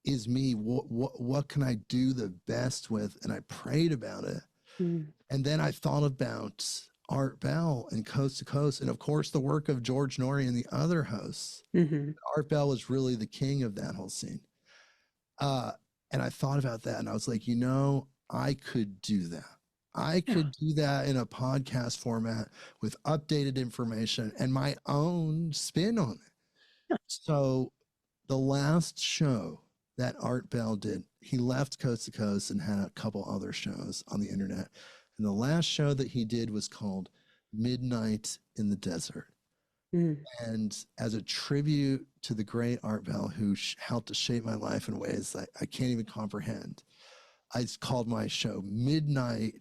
[SPEAKER 1] is me? What can I do the best with? And I prayed about it. And then I thought about Art Bell and Coast to Coast, and of course the work of George Norrie and the other hosts. Art Bell was really the king of that whole scene. And I thought about that and I was like, you know, I could do that. I could do that in a podcast format with updated information and my own spin on it.
[SPEAKER 2] Yeah.
[SPEAKER 1] So the last show that Art Bell did, he left Coast to Coast and had a couple other shows on the internet. And the last show that he did was called Midnight in the Desert. And as a tribute to the great Art Bell, who helped to shape my life in ways that I can't even comprehend, I called my show Midnight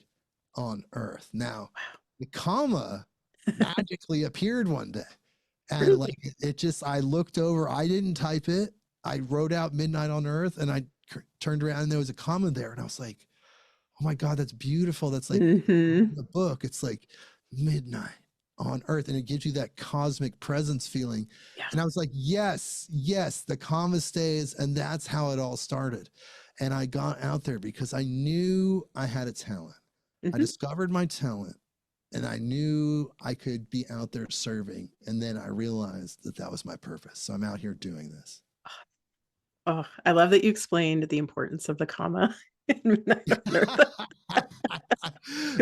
[SPEAKER 1] on Earth. Now, the comma magically appeared one day. And
[SPEAKER 2] Really?
[SPEAKER 1] like it just, I looked over, I didn't type it. I wrote out Midnight on Earth and I turned around and there was a comma there. And I was like, oh my God, that's beautiful. That's like in the book. It's like midnight on Earth. And it gives you that cosmic presence feeling.
[SPEAKER 2] Yeah.
[SPEAKER 1] And I was like, yes, yes, the comma stays. And that's how it all started. And I got out there because I knew I had a talent. I discovered my talent and I knew I could be out there serving. And then I realized that that was my purpose. So I'm out here doing this.
[SPEAKER 2] Oh, I love that you explained the importance of the comma. Because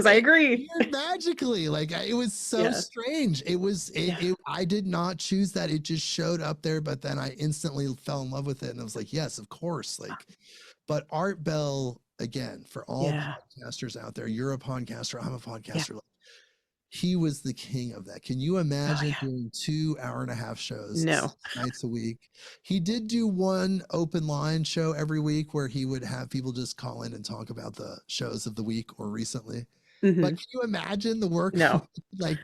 [SPEAKER 2] I agree.
[SPEAKER 1] Magically, like it was so strange. It was, I did not choose that. It just showed up there, but then I instantly fell in love with it. And I was like, yes, of course. Like, but Art Bell, again, for all podcasters out there, you're a podcaster, I'm a podcaster. Like, he was the king of that. Can you imagine doing 2 hour-and-a-half shows 6 nights a week? He did do one open line show every week where he would have people just call in and talk about the shows of the week or recently. But can you imagine the work?
[SPEAKER 2] No.
[SPEAKER 1] Like,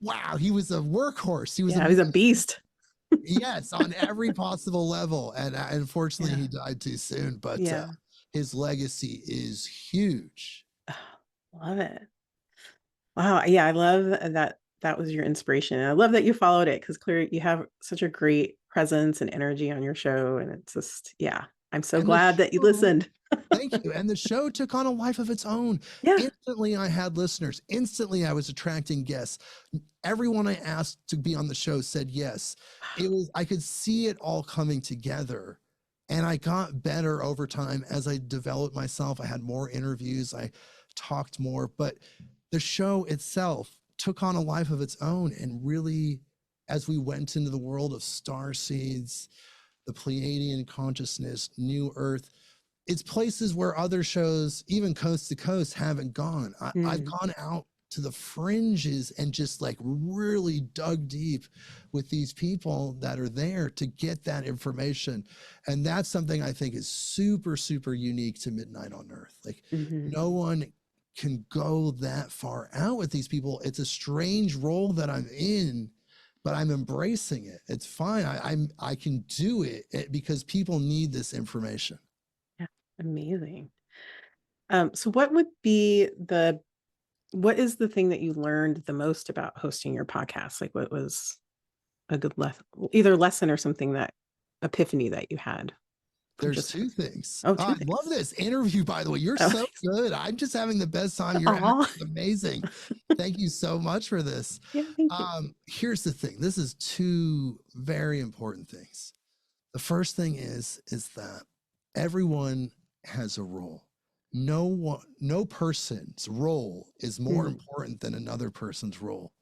[SPEAKER 1] wow, he was a workhorse. He was
[SPEAKER 2] he was a beast.
[SPEAKER 1] Yes, on every possible level. And unfortunately, he died too soon. But his legacy is huge.
[SPEAKER 2] Love it. Wow. Yeah, I love that was your inspiration. And I love that you followed it because clearly you have such a great presence and energy on your show. And it's just, I'm so glad that you listened.
[SPEAKER 1] Thank you. And the show took on a life of its own. Instantly, I had listeners. Instantly, I was attracting guests. Everyone I asked to be on the show said yes. It was, I could see it all coming together. And I got better over time as I developed myself. I had more interviews. I talked more. But the show itself took on a life of its own. And really, as we went into the world of star seeds, the Pleiadian consciousness, New Earth, it's places where other shows, even Coast to Coast, haven't gone. I've gone out to the fringes and just like really dug deep with these people that are there to get that information. And that's something I think is super, super unique to Midnight on Earth. Like no one can go that far out with these people. It's a strange role that I'm in, but I'm embracing it. It's fine. I can do it because people need this information.
[SPEAKER 2] Yeah, amazing. So what is the thing that you learned the most about hosting your podcast? Like what was a good either lesson or something, that epiphany that you had?
[SPEAKER 1] There's 2 things.
[SPEAKER 2] Oh,
[SPEAKER 1] I love this interview, by the way. You're so good. I'm just having the best time. You're amazing. Thank you so much for this.
[SPEAKER 2] Yeah, thank you.
[SPEAKER 1] Here's the thing. This is 2 very important things. The first thing is that everyone has a role. No person's role is more important than another person's role.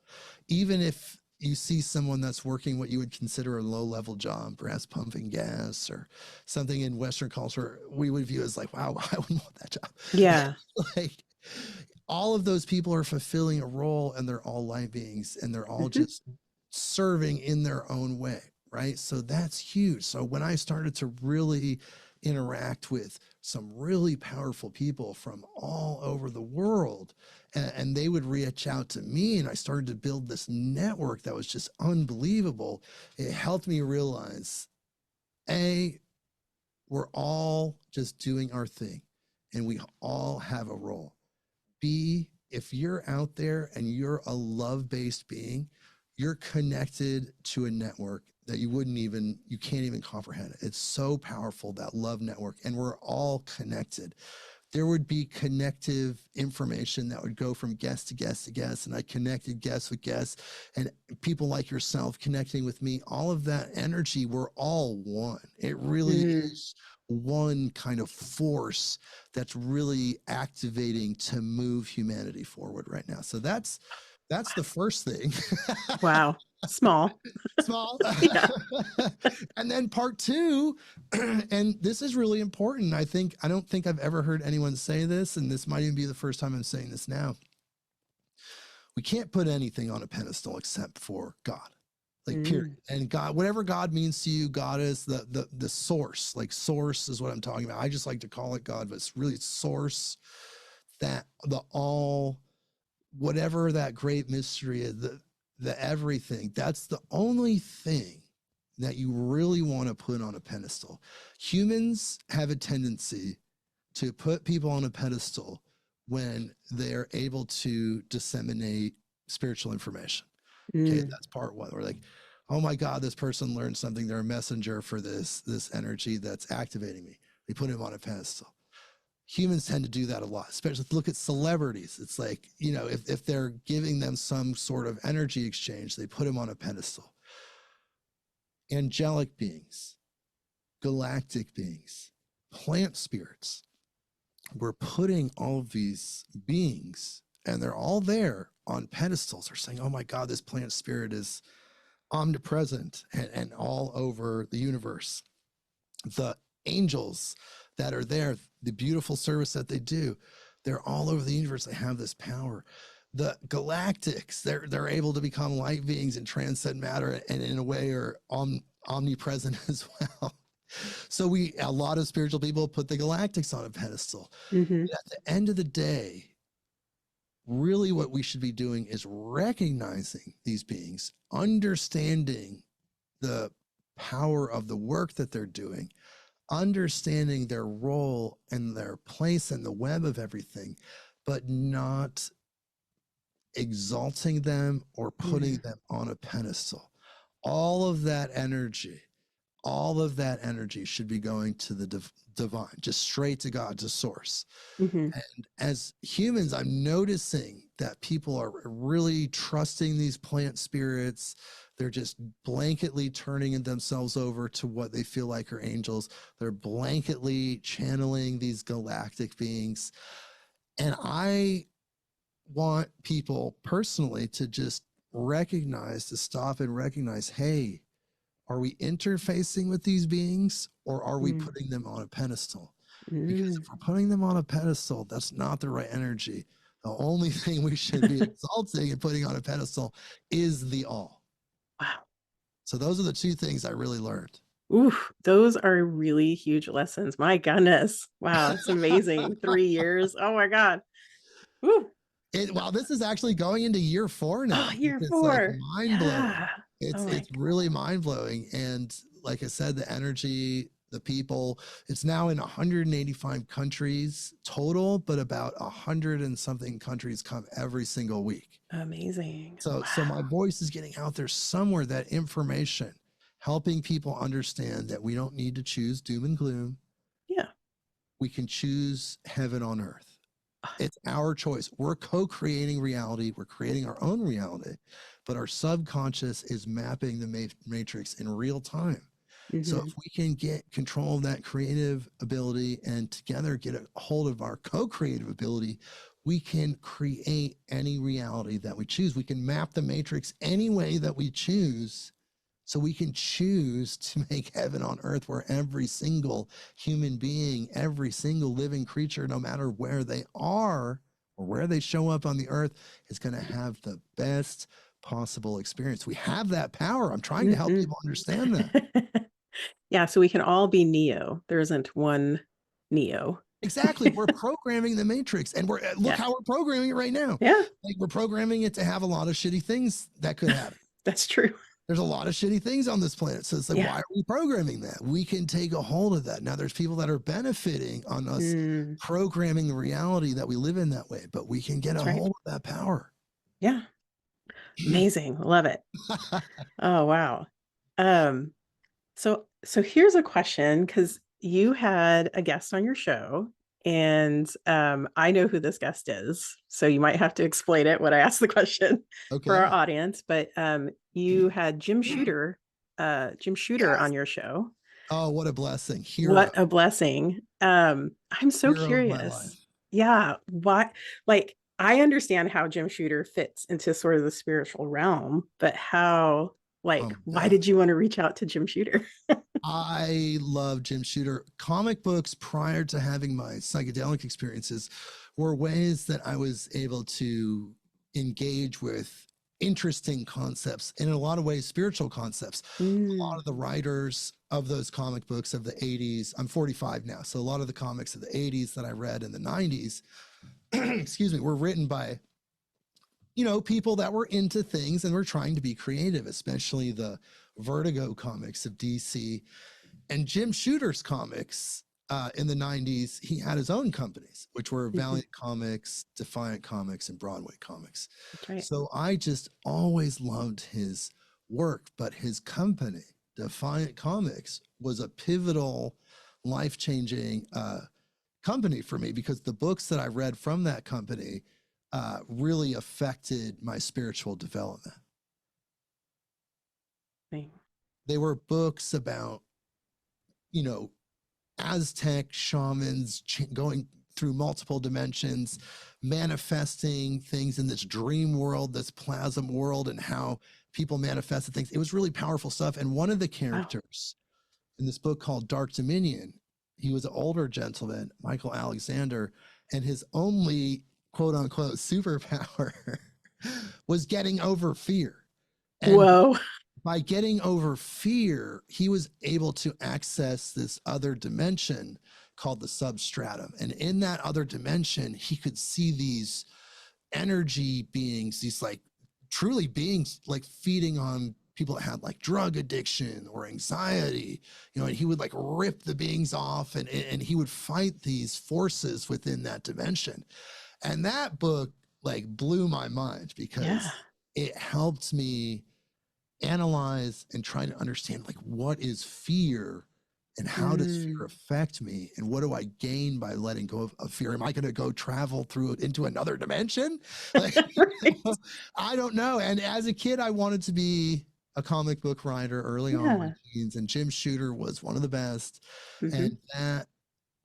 [SPEAKER 1] Even if you see someone that's working what you would consider a low-level job, perhaps pumping gas or something in Western culture, we would view as like, wow, I wouldn't want that job.
[SPEAKER 2] Yeah.
[SPEAKER 1] Like all of those people are fulfilling a role and they're all light beings and they're all just serving in their own way, right? So that's huge. So when I started to really interact with some really powerful people from all over the world, and they would reach out to me, and I started to build this network that was just unbelievable. It helped me realize, A, we're all just doing our thing and we all have a role. B, if you're out there and you're a love-based being, you're connected to a network that you can't even comprehend it. It's so powerful, that love network, and we're all connected. there would be connective information that would go from guest to guest to guest, and I connected guests with guests, and people like yourself connecting with me. All of that energy, we're all one. It really is one kind of force that's really activating to move humanity forward right now. So that's the first thing.
[SPEAKER 2] Wow. Small.
[SPEAKER 1] Small.
[SPEAKER 2] Yeah.
[SPEAKER 1] And then part two, and this is really important. I don't think I've ever heard anyone say this, and this might even be the first time I'm saying this now. We can't put anything on a pedestal except for God. Like, period. And God, whatever God means to you, God is the source. Like, source is what I'm talking about. I just like to call it God, but it's really source, that the all, whatever that great mystery is, the everything. That's the only thing that you really want to put on a pedestal. Humans have a tendency to put people on a pedestal when they're able to disseminate spiritual information. Okay, that's part one. We're like, oh my God, this person learned something. They're a messenger for this energy that's activating me. We put him on a pedestal. Humans tend to do that a lot, especially look at celebrities. It's like, you know, if they're giving them some sort of energy exchange, they put them on a pedestal. Angelic beings, galactic beings, plant spirits. We're putting all of these beings, and they're all there on pedestals. They're saying, oh my God, this plant spirit is omnipresent and all over the universe. The angels that are there, the beautiful service that they do, they're all over the universe. They have this power. The galactics, they're able to become light beings and transcend matter, and in a way are omnipresent as well. So a lot of spiritual people put the galactics on a pedestal. At the end of the day, really what we should be doing is recognizing these beings, understanding the power of the work that they're doing, understanding their role and their place in the web of everything, but not exalting them or putting them on a pedestal. All of that energy should be going to the divine, just straight to God, to source. And as humans, I'm noticing that people are really trusting these plant spirits. They're just blanketly turning themselves over to what they feel like are angels. They're blanketly channeling these galactic beings. And I want people personally to just to stop and recognize, hey, are we interfacing with these beings, or are we putting them on a pedestal? Because if we're putting them on a pedestal, that's not the right energy. The only thing we should be exalting and putting on a pedestal is the all.
[SPEAKER 2] Wow.
[SPEAKER 1] So those are the two things I really learned.
[SPEAKER 2] Oof, those are really huge lessons. My goodness. Wow, it's amazing. 3 years. Oh my God. Ooh.
[SPEAKER 1] Well, this is actually going into year 4 now.
[SPEAKER 2] Oh, year
[SPEAKER 1] It's
[SPEAKER 2] 4.
[SPEAKER 1] like mind blowing.
[SPEAKER 2] Yeah.
[SPEAKER 1] It's really mind blowing. And like I said, the energy, the people, it's now in 185 countries total, but about 100 and something countries come every single week.
[SPEAKER 2] Amazing.
[SPEAKER 1] So my voice is getting out there somewhere, that information, helping people understand that we don't need to choose doom and gloom.
[SPEAKER 2] Yeah.
[SPEAKER 1] We can choose heaven on earth. It's our choice. We're co-creating reality. We're creating our own reality, but our subconscious is mapping the matrix in real time. So if we can get control of that creative ability and together get a hold of our co-creative ability, we can create any reality that we choose. We can map the matrix any way that we choose. So we can choose to make heaven on earth, where every single human being, every single living creature, no matter where they are or where they show up on the earth, is going to have the best possible experience. We have that power. I'm trying to help people understand that.
[SPEAKER 2] Yeah, so we can all be Neo. There isn't one Neo.
[SPEAKER 1] Exactly. We're programming the matrix, and look how we're programming it right now.
[SPEAKER 2] Yeah.
[SPEAKER 1] Like, we're programming it to have a lot of shitty things that could happen.
[SPEAKER 2] That's true.
[SPEAKER 1] There's a lot of shitty things on this planet. So it's like, why are we programming that? We can take a hold of that. Now there's people that are benefiting on us programming the reality that we live in that way, but we can get a hold of that power.
[SPEAKER 2] Yeah. Amazing. Love it. Oh, wow. So here's a question, because you had a guest on your show And I know who this guest is, so you might have to explain it when I ask the question for our
[SPEAKER 1] Okay.
[SPEAKER 2] audience. But you had Jim Shooter
[SPEAKER 1] Yes.
[SPEAKER 2] on your show.
[SPEAKER 1] Oh, what a blessing. Hero.
[SPEAKER 2] What a blessing. I'm so
[SPEAKER 1] Hero of my
[SPEAKER 2] curious.
[SPEAKER 1] life.
[SPEAKER 2] Yeah, why, like, I understand how Jim Shooter fits into sort of the spiritual realm, but how, like,
[SPEAKER 1] Oh,
[SPEAKER 2] why
[SPEAKER 1] yeah.
[SPEAKER 2] did you want to reach out to Jim Shooter?
[SPEAKER 1] I love Jim Shooter. Comic books prior to having my psychedelic experiences were ways that I was able to engage with interesting concepts, and in a lot of ways, spiritual concepts. A lot
[SPEAKER 2] Mm,
[SPEAKER 1] of the writers of those comic books of the 80s, I'm 45 now, so a lot of the comics of the 80s that I read in the 90s, excuse me, were written by, people that were into things and were trying to be creative, especially the Vertigo comics of DC and Jim Shooter's comics in the 90s. He had his own companies, which were
[SPEAKER 2] mhm,
[SPEAKER 1] Valiant Comics, Defiant Comics, and Broadway Comics.
[SPEAKER 2] that's right.
[SPEAKER 1] So I just always loved his work, but his company, Defiant Comics, was a pivotal, life changing company for me because the books that I read from that company really affected my spiritual development.
[SPEAKER 2] Right.
[SPEAKER 1] They were books about, you know, Aztec shamans going through multiple dimensions, manifesting things in this dream world, this plasm world, and how people manifested things. It was really powerful stuff. And one of the
[SPEAKER 2] Wow.
[SPEAKER 1] characters in this book called Dark Dominion, he was an older gentleman, Michael Alexander, and his only quote unquote superpower was getting over fear. And
[SPEAKER 2] Whoa.
[SPEAKER 1] by getting over fear, he was able to access this other dimension called the substratum. And in that other dimension, he could see these energy beings, these like truly beings like feeding on people that had like drug addiction or anxiety, and he would like rip the beings off and he would fight these forces within that dimension. And that book like blew my mind
[SPEAKER 2] Yeah.
[SPEAKER 1] because it helped me analyze and try to understand like what is fear and how does fear
[SPEAKER 2] Mm.
[SPEAKER 1] affect me and what do I gain by letting go of fear. Am I going to go travel through it into another dimension? Like,
[SPEAKER 2] Right.
[SPEAKER 1] I don't know. And as a kid I wanted to be a comic book writer early on in my
[SPEAKER 2] Yeah.
[SPEAKER 1] teens, and Jim Shooter was one of the best.
[SPEAKER 2] Hmm.
[SPEAKER 1] And that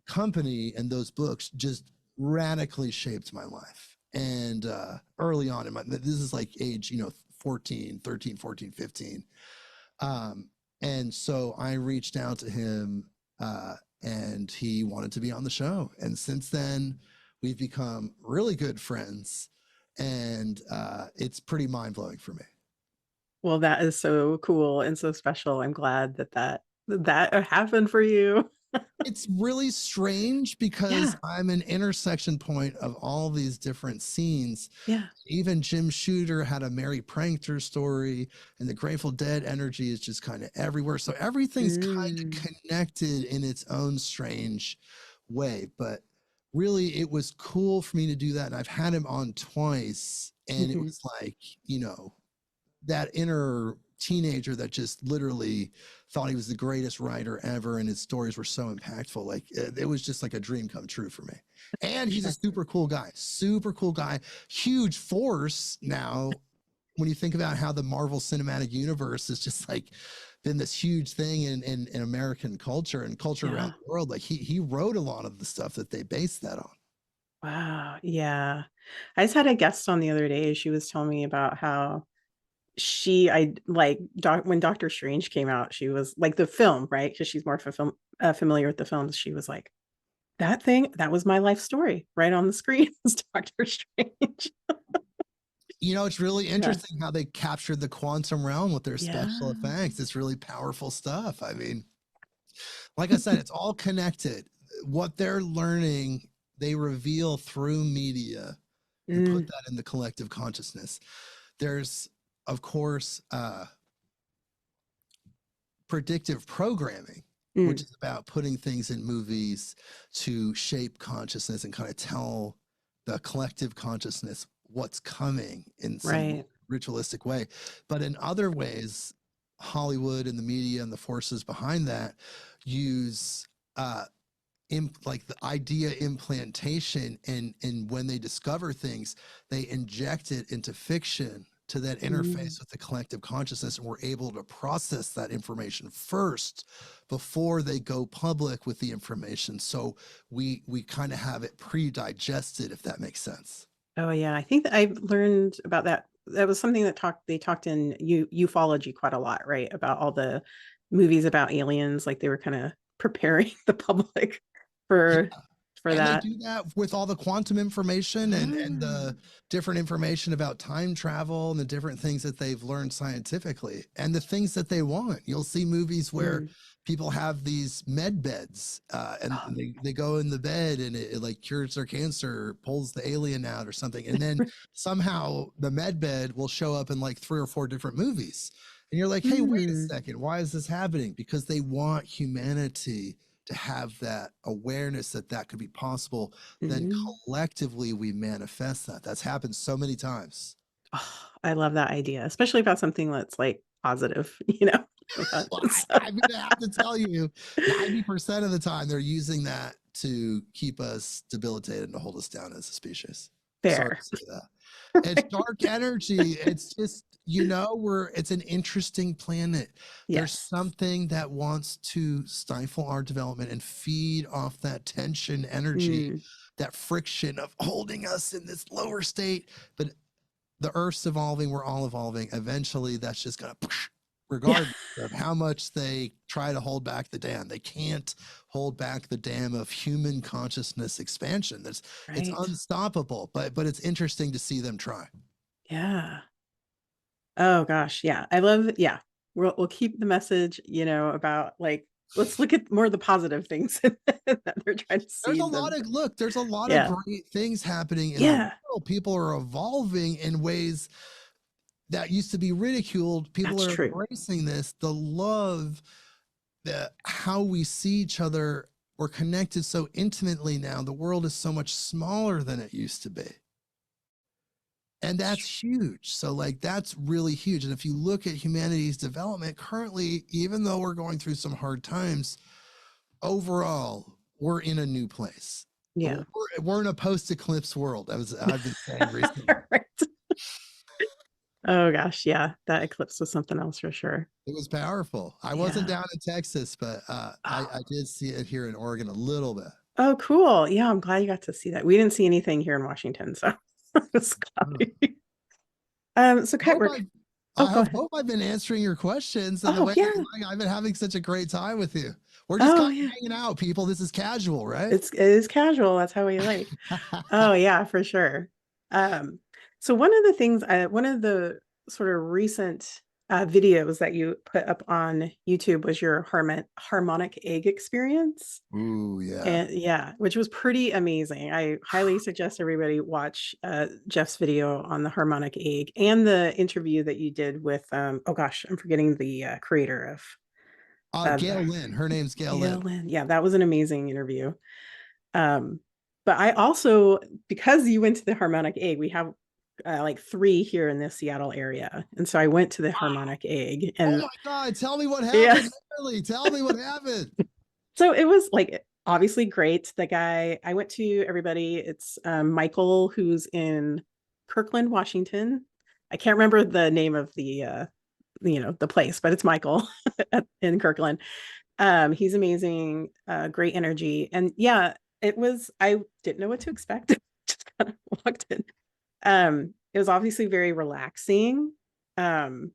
[SPEAKER 1] company and those books just radically shaped my life. And early on in my, this is like age 14, 13, 14, 15. um, and so I reached out to him, and he wanted to be on the show, and since then we've become really good friends. And it's pretty mind-blowing for me.
[SPEAKER 2] Well, that is so cool and so special. I'm glad that happened for you.
[SPEAKER 1] It's really strange because
[SPEAKER 2] Yeah.
[SPEAKER 1] I'm an intersection point of all these different scenes.
[SPEAKER 2] Yeah.
[SPEAKER 1] Even Jim Shooter had a Mary Prankster story, and the Grateful Dead energy is just kind of everywhere. So everything's kind of
[SPEAKER 2] Mm.
[SPEAKER 1] connected in its own strange way. But really, it was cool for me to do that. And I've had him on twice, and it
[SPEAKER 2] Mhm.
[SPEAKER 1] was like, that inner teenager that just literally thought he was the greatest writer ever and his stories were so impactful. Like it was just like a dream come true for me. And he's a
[SPEAKER 2] Sure.
[SPEAKER 1] super cool guy, huge force now when you think about how the Marvel Cinematic Universe has just like been this huge thing in American culture and culture around
[SPEAKER 2] Yeah.
[SPEAKER 1] the world. Like he wrote a lot of the stuff that they based that on.
[SPEAKER 2] Wow. Yeah. I just had a guest on the other day. She was telling me about how I like when Doctor Strange came out, she was like the film, right? Because she's more familiar with the films. She was like, that was my life story right on the screen. Is Doctor Strange.
[SPEAKER 1] It's really
[SPEAKER 2] Yeah.
[SPEAKER 1] interesting how they captured the quantum realm with their special
[SPEAKER 2] Yeah.
[SPEAKER 1] effects. It's really powerful stuff. I mean, like I said, it's all connected. What they're learning, they reveal through media and put
[SPEAKER 2] Mm,
[SPEAKER 1] that in the collective consciousness. There's, of course, predictive programming, which
[SPEAKER 2] mm,
[SPEAKER 1] is about putting things in movies to shape consciousness and kind of tell the collective consciousness what's coming in some
[SPEAKER 2] right.
[SPEAKER 1] ritualistic way. But in other ways, Hollywood and the media and the forces behind that use like the idea implantation, and when they discover things, they inject it into fiction to then interface with the collective consciousness, and we're able to process that information first before they go public with the information. So we kind of have it pre-digested, if that makes sense.
[SPEAKER 2] Oh yeah, I think that I've learned about that. That was something that they talked in ufology quite a lot, right? About all the movies about aliens, like they were kind of preparing the public
[SPEAKER 1] Yeah.
[SPEAKER 2] for
[SPEAKER 1] And they
[SPEAKER 2] that.
[SPEAKER 1] do that with all the quantum information and the
[SPEAKER 2] Ah.
[SPEAKER 1] different information about time travel and the different things that they've learned scientifically and the things that they want. You'll see movies where people have these med beds and they go in the bed and it like cures their cancer, pulls the alien out or something. And then somehow the med bed will show up in like 3 or 4 different movies. And you're like, hey, wait a second. Why is this happening? Because they want humanity to have that awareness that that could be possible. Then collectively we manifest that. That's happened so many times.
[SPEAKER 2] Oh, I love that idea, especially about something that's like positive, you know.
[SPEAKER 1] Well, I'm gonna have to tell you, 90% of the time they're using that to keep us debilitated and to hold us down as a species. Sorry
[SPEAKER 2] Fair.
[SPEAKER 1] to say that. It's dark energy. It's just, you know, it's an interesting planet. There's
[SPEAKER 2] Yes.
[SPEAKER 1] something that wants to stifle our development and feed off that tension energy, that friction of holding us in this lower state. But the Earth's evolving, we're all evolving. Eventually, that's just gonna, regardless of how much they try to hold back the dam, they can't hold back the dam of human consciousness expansion. It's unstoppable. But it's interesting to see them try.
[SPEAKER 2] Yeah. Oh gosh, yeah. I love it. Yeah. We'll keep the message, you know, about like let's look at more of the positive things that they're trying to see.
[SPEAKER 1] There's a lot of great things happening in the world. People are evolving in ways that used to be ridiculed. People are embracing this, the love, how we see each other. We're connected so intimately now. The world is so much smaller than it used to be. And that's huge. So like, that's really huge. And if you look at humanity's development currently, even though we're going through some hard times, overall, we're in a new place.
[SPEAKER 2] Yeah.
[SPEAKER 1] We're in a post-eclipse world. I've been saying recently.
[SPEAKER 2] Oh gosh, yeah. That eclipse was something else for sure.
[SPEAKER 1] It was powerful. I wasn't down in Texas, but I did see it here in Oregon a little bit.
[SPEAKER 2] Oh, cool. Yeah, I'm glad you got to see that. We didn't see anything here in Washington, so it's so Kite,
[SPEAKER 1] I hope I've been answering your questions in the way I've been having such a great time with you. We're just hanging out, people. This is casual, right?
[SPEAKER 2] It is casual. That's how we like. Oh yeah, for sure. So one of the things, one of the sort of recent videos that you put up on YouTube was your Harmonic Egg experience.
[SPEAKER 1] Ooh, yeah.
[SPEAKER 2] And which was pretty amazing. I highly suggest everybody watch Jeff's video on the Harmonic Egg and the interview that you did with, oh gosh, I'm forgetting the creator of
[SPEAKER 1] Gail Lynn. Her name's Gail Lynn.
[SPEAKER 2] Yeah, that was an amazing interview. But I also, because you went to the Harmonic Egg, we have like 3 here in the Seattle area. And so I went to the Harmonic Egg. And
[SPEAKER 1] oh my God, tell me what happened. Literally, tell me what happened.
[SPEAKER 2] So it was like, obviously great. The guy, I went to everybody. It's Michael, who's in Kirkland, Washington. I can't remember the name of the, the place, but it's Michael in Kirkland. He's amazing, great energy. And yeah, I didn't know what to expect. Just kind of walked in. It was obviously very relaxing. And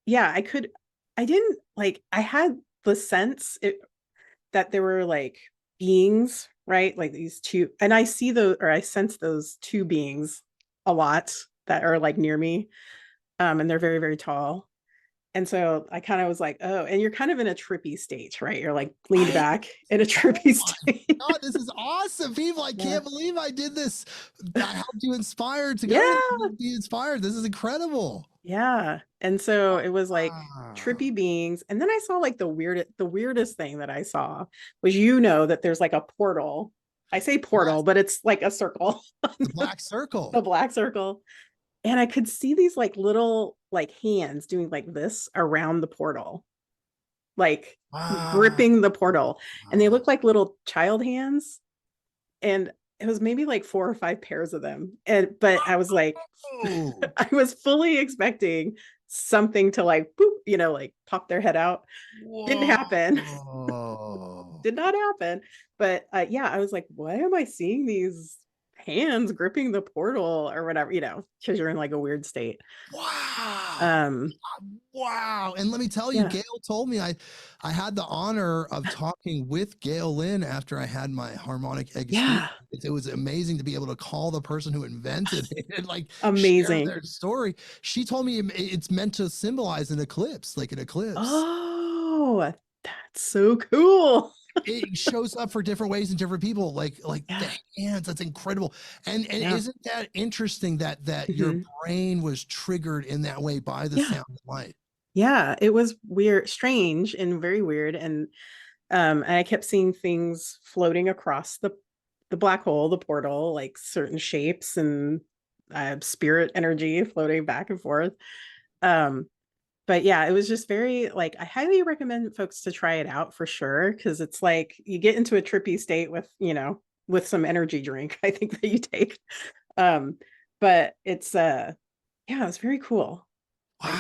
[SPEAKER 2] yeah, I had the sense that there were like beings, right? Like these 2, and I sense those 2 beings a lot that are like near me. And they're very, very tall. And so I kind of was like, oh, and you're kind of in a trippy state, right? You're like leaned back in a trippy state.
[SPEAKER 1] God, this is awesome. People, I can't believe I did this. I helped you inspired to go be inspired. This is incredible.
[SPEAKER 2] Yeah. And so it was like trippy beings. And then I saw like the weirdest thing that I saw was, that there's like a portal. I say portal, but it's like a circle.
[SPEAKER 1] The black circle.
[SPEAKER 2] The black circle. And I could see these like little like hands doing like this around the portal. like
[SPEAKER 1] Wow.
[SPEAKER 2] gripping the portal, and they look like little child hands. And it was maybe like 4 or 5 pairs of them. But I was like,
[SPEAKER 1] Oh.
[SPEAKER 2] I was fully expecting something to like boop, like pop their head out. Didn't happen.
[SPEAKER 1] Whoa.
[SPEAKER 2] Did not happen. But yeah, I was like, why am I seeing these hands gripping the portal or whatever, because you're in like a weird state.
[SPEAKER 1] Wow.
[SPEAKER 2] Um,
[SPEAKER 1] Wow. And let me tell you,
[SPEAKER 2] yeah.
[SPEAKER 1] Gail told me I had the honor of talking with Gail Lynn after I had my harmonic egg experience.
[SPEAKER 2] Yeah.
[SPEAKER 1] It was amazing to be able to call the person who invented it and like share
[SPEAKER 2] Amazing.
[SPEAKER 1] their story. She told me it's meant to symbolize an eclipse, like an eclipse.
[SPEAKER 2] Oh, that's so cool.
[SPEAKER 1] It shows up for different ways and different people, like
[SPEAKER 2] Yeah.
[SPEAKER 1] the hands. That's incredible. And
[SPEAKER 2] Yeah.
[SPEAKER 1] isn't that interesting that your brain was triggered in that way by the sound and light?
[SPEAKER 2] Yeah, it was weird, strange, and very weird. And I kept seeing things floating across the black hole, the portal, like certain shapes and spirit energy floating back and forth. But yeah, it was just very like, I highly recommend folks to try it out for sure, because it's like you get into a trippy state with some energy drink, I think, that you take. But it's yeah, it was very cool. Like,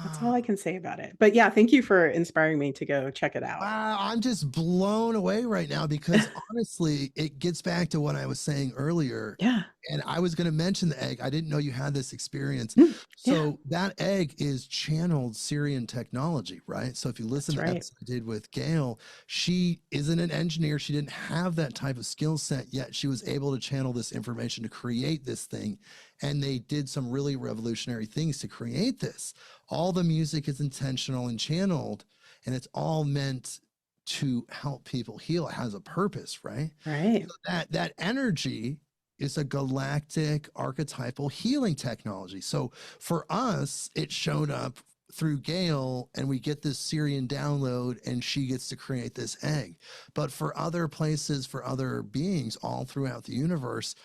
[SPEAKER 2] that's all I
[SPEAKER 1] Wow.
[SPEAKER 2] can say about it. But yeah, thank you for inspiring me to go check it out.
[SPEAKER 1] Wow, I'm just blown away right now because honestly, it gets back to what I was saying earlier.
[SPEAKER 2] Yeah.
[SPEAKER 1] And I was going to mention the egg. I didn't know you had this experience.
[SPEAKER 2] Yeah.
[SPEAKER 1] So that egg is channeled Syrian technology, right? So if you listen to the episode I did with Gail, she isn't an engineer. She didn't have that type of skill set yet. She was able to channel this information to create this thing. And they did some really revolutionary things to create this. All the music is intentional and channeled, and it's all meant to help people heal. It has a purpose, right?
[SPEAKER 2] Right.
[SPEAKER 1] So that energy is a galactic archetypal healing technology. So for us, it showed up through Gail, and we get this Syrian download, and she gets to create this egg. But for other places, for other beings all throughout the universe,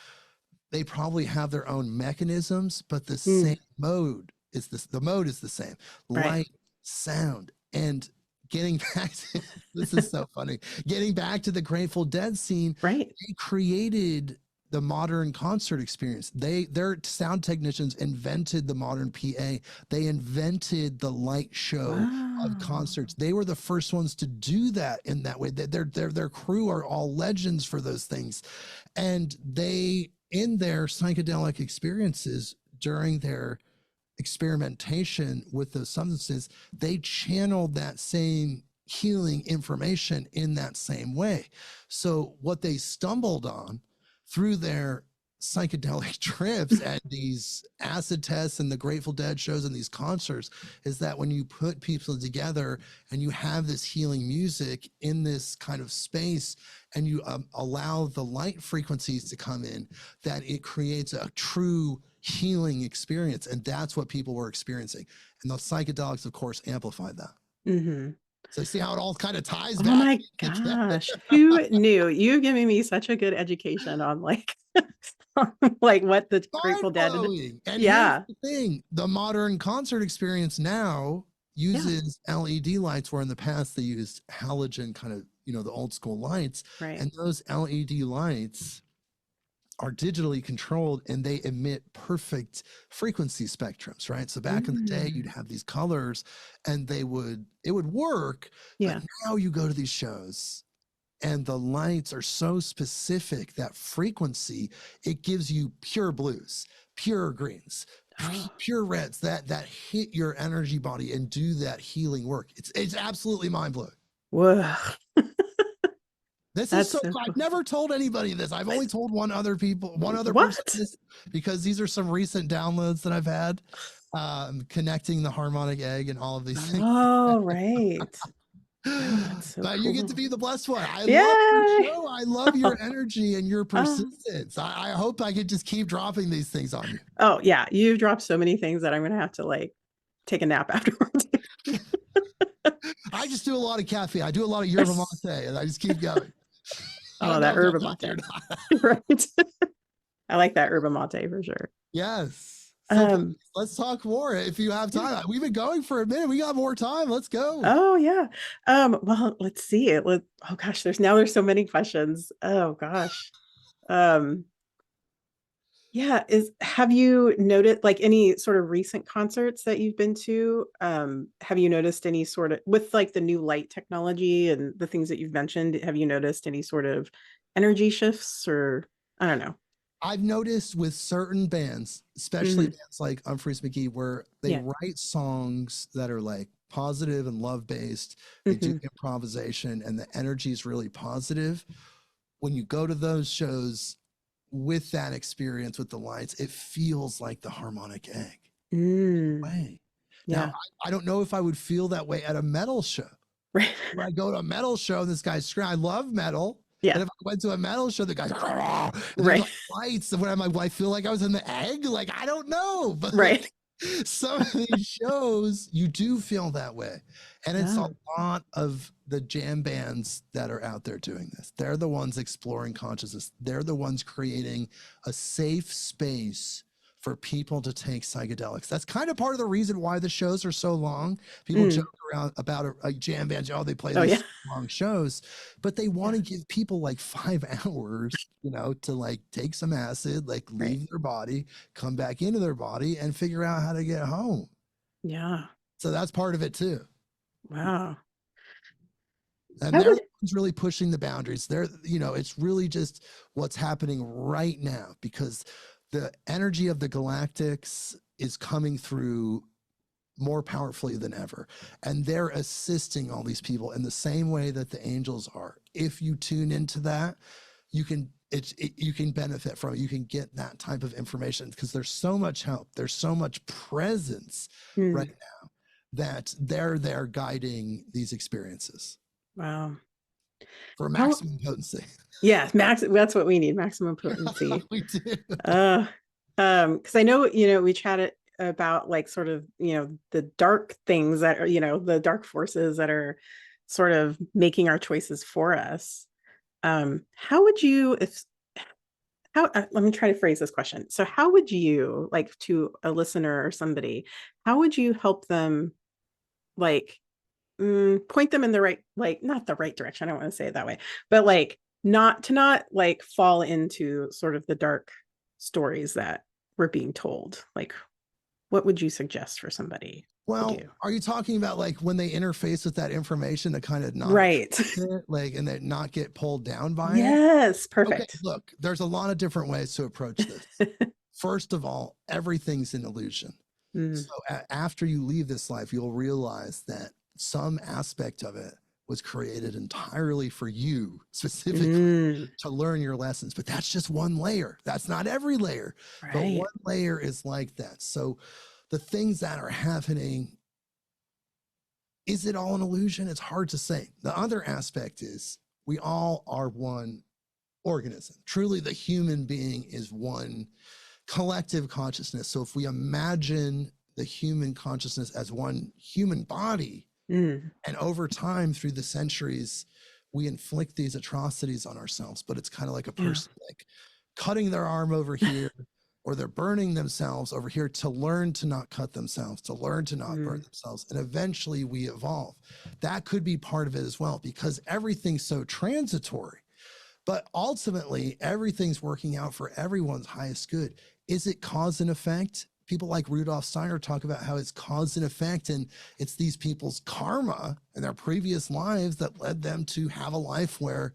[SPEAKER 1] they probably have their own mechanisms, but the same mode is the mode is the same. Light, sound, and getting back to this is so funny. Getting back to the Grateful Dead scene,
[SPEAKER 2] Right.
[SPEAKER 1] they created the modern concert experience. Their sound technicians invented the modern PA. They invented the light show of concerts. They were the first ones to do that in that way. Their crew are all legends for those things. And they, in their psychedelic experiences during their experimentation with those substances, they channeled that same healing information in that same way. So what they stumbled on through their psychedelic trips and these acid tests and the Grateful Dead shows and these concerts is that when you put people together and you have this healing music in this kind of space and you allow the light frequencies to come in, that it creates a true healing experience. And that's what people were experiencing. And the psychedelics, of course, amplified that.
[SPEAKER 2] Mm-hmm.
[SPEAKER 1] So see how it all kind of ties
[SPEAKER 2] back?
[SPEAKER 1] Oh
[SPEAKER 2] my gosh. Who knew? You're giving me such a good education on like what the Grateful Dead did.
[SPEAKER 1] And here's the thing, the modern concert experience now uses LED lights, where in the past they used halogen, kind of, the old school lights.
[SPEAKER 2] Right.
[SPEAKER 1] And those LED lights are digitally controlled, and they emit perfect frequency spectrums, right? So back in the day, you'd have these colors and it would work. But now you go to these shows and the lights are so specific, that frequency, it gives you pure blues, pure greens, pure reds that hit your energy body and do that healing work. It's absolutely mind-blowing.
[SPEAKER 2] Whoa.
[SPEAKER 1] This is so cool. I've never told anybody this. I've only told one other person this, because these are some recent downloads that I've had, connecting the harmonic egg and all of these things.
[SPEAKER 2] Oh, right. So
[SPEAKER 1] but
[SPEAKER 2] cool.
[SPEAKER 1] You get to be the blessed one. I love your show. I love your energy and your persistence. I hope I could just keep dropping these things on you.
[SPEAKER 2] Oh yeah, you've dropped so many things that I'm gonna have to like take a nap afterwards.
[SPEAKER 1] I just do a lot of caffeine. I do a lot of yerba mate, and I just keep going.
[SPEAKER 2] Oh, that herba mate. Right. I like that herba mate for sure.
[SPEAKER 1] Yes. So please,
[SPEAKER 2] Um,
[SPEAKER 1] let's talk more if you have
[SPEAKER 2] yeah.
[SPEAKER 1] time. We've been going for a minute. We got more time. Let's go.
[SPEAKER 2] Oh yeah. Well, let's see. Oh gosh, there's so many questions. Oh gosh. Um, yeah, have you noted like any sort of recent concerts that you've been to? Have you noticed any sort of with like the new light technology and the things that you've mentioned, have you noticed any sort of energy shifts or I don't know.
[SPEAKER 1] I've noticed with certain bands, especially
[SPEAKER 2] Hmm.
[SPEAKER 1] bands like Humphreys McGee, where they
[SPEAKER 2] Yeah.
[SPEAKER 1] write songs that are like positive and love based. They do
[SPEAKER 2] Hmm.
[SPEAKER 1] improvisation and the energy is really positive. When you go to those shows with that experience with the lights, it feels like the Harmonic Egg.
[SPEAKER 2] Mm.
[SPEAKER 1] Way. Now,
[SPEAKER 2] Yeah.
[SPEAKER 1] I don't know if I would feel that way at a metal show.
[SPEAKER 2] Right.
[SPEAKER 1] When I go to a metal show and this guy's screaming, I love metal.
[SPEAKER 2] Yeah.
[SPEAKER 1] And if I went to a metal show, the guy's and there's
[SPEAKER 2] Right.
[SPEAKER 1] like lights, and when I'm like, well, I feel like I was in the egg. Like, I don't know. But
[SPEAKER 2] Right.
[SPEAKER 1] like some of these shows, you do feel that way. And it's a
[SPEAKER 2] Yeah.
[SPEAKER 1] lot of the jam bands that are out there doing this. They're the ones exploring consciousness. They're the ones creating a safe space for people to take psychedelics. That's kind of part of the reason why the shows are so long. People
[SPEAKER 2] Mm.
[SPEAKER 1] joke around about a jam band, oh, they play
[SPEAKER 2] Oh yeah.
[SPEAKER 1] these long shows, but they want
[SPEAKER 2] Yeah.
[SPEAKER 1] to give people like 5 hours, to like take some acid, like
[SPEAKER 2] Right.
[SPEAKER 1] leave their body, come back into their body and figure out how to get home.
[SPEAKER 2] Yeah.
[SPEAKER 1] So that's part of it too.
[SPEAKER 2] Wow.
[SPEAKER 1] And
[SPEAKER 2] How
[SPEAKER 1] they're
[SPEAKER 2] would
[SPEAKER 1] the ones really pushing the boundaries. It's really just what's happening right now because the energy of the galactics is coming through more powerfully than ever. And they're assisting all these people in the same way that the angels are. If you tune into that, you can benefit from it. You can get that type of information because there's so much help. There's so much presence right
[SPEAKER 2] mm.
[SPEAKER 1] now that they're there guiding these experiences
[SPEAKER 2] Wow.
[SPEAKER 1] for
[SPEAKER 2] How
[SPEAKER 1] maximum potency.
[SPEAKER 2] yeah, that's what we need, maximum potency.
[SPEAKER 1] We do.
[SPEAKER 2] Uh because I know, we chatted about like sort of, the dark things that are, the dark forces that are sort of making our choices for us. How would you if how let me try to phrase this question. So how would you like to a listener or somebody, how would you help them like point them in the right, like not the right direction. I don't want to say it that way, but like not like fall into sort of the dark stories that we're being told. Like, what would you suggest for somebody to
[SPEAKER 1] Well,
[SPEAKER 2] do?
[SPEAKER 1] are you talking about like when they interface with that information to kind of not
[SPEAKER 2] Right.
[SPEAKER 1] accept it, like, and then not get pulled down by it?
[SPEAKER 2] Yes.
[SPEAKER 1] Okay,
[SPEAKER 2] Perfect.
[SPEAKER 1] look, there's a lot of different ways to approach this. First of all, everything's an illusion.
[SPEAKER 2] Mm,
[SPEAKER 1] So after you leave this life, you'll realize that some aspect of it was created entirely for you, specifically
[SPEAKER 2] mm,
[SPEAKER 1] to learn your lessons. But that's just one layer. That's not every layer, but
[SPEAKER 2] right.
[SPEAKER 1] one layer is like that. So the things that are happening, is it all an illusion? It's hard to say. The other aspect is we all are one organism. Truly, the human being is one collective consciousness. So if we imagine the human consciousness as one human body,
[SPEAKER 2] Mm,
[SPEAKER 1] and over time through the centuries, we inflict these atrocities on ourselves, but it's kind of like a
[SPEAKER 2] yeah.
[SPEAKER 1] person like cutting their arm over here, or they're burning themselves over here to learn to not cut themselves, to learn to not burn
[SPEAKER 2] Mm,
[SPEAKER 1] themselves. And eventually we evolve. That could be part of it as well, because everything's so transitory. But ultimately, everything's working out for everyone's highest good. Is it cause and effect? People like Rudolf Steiner talk about how it's cause and effect, and it's these people's karma and their previous lives that led them to have a life where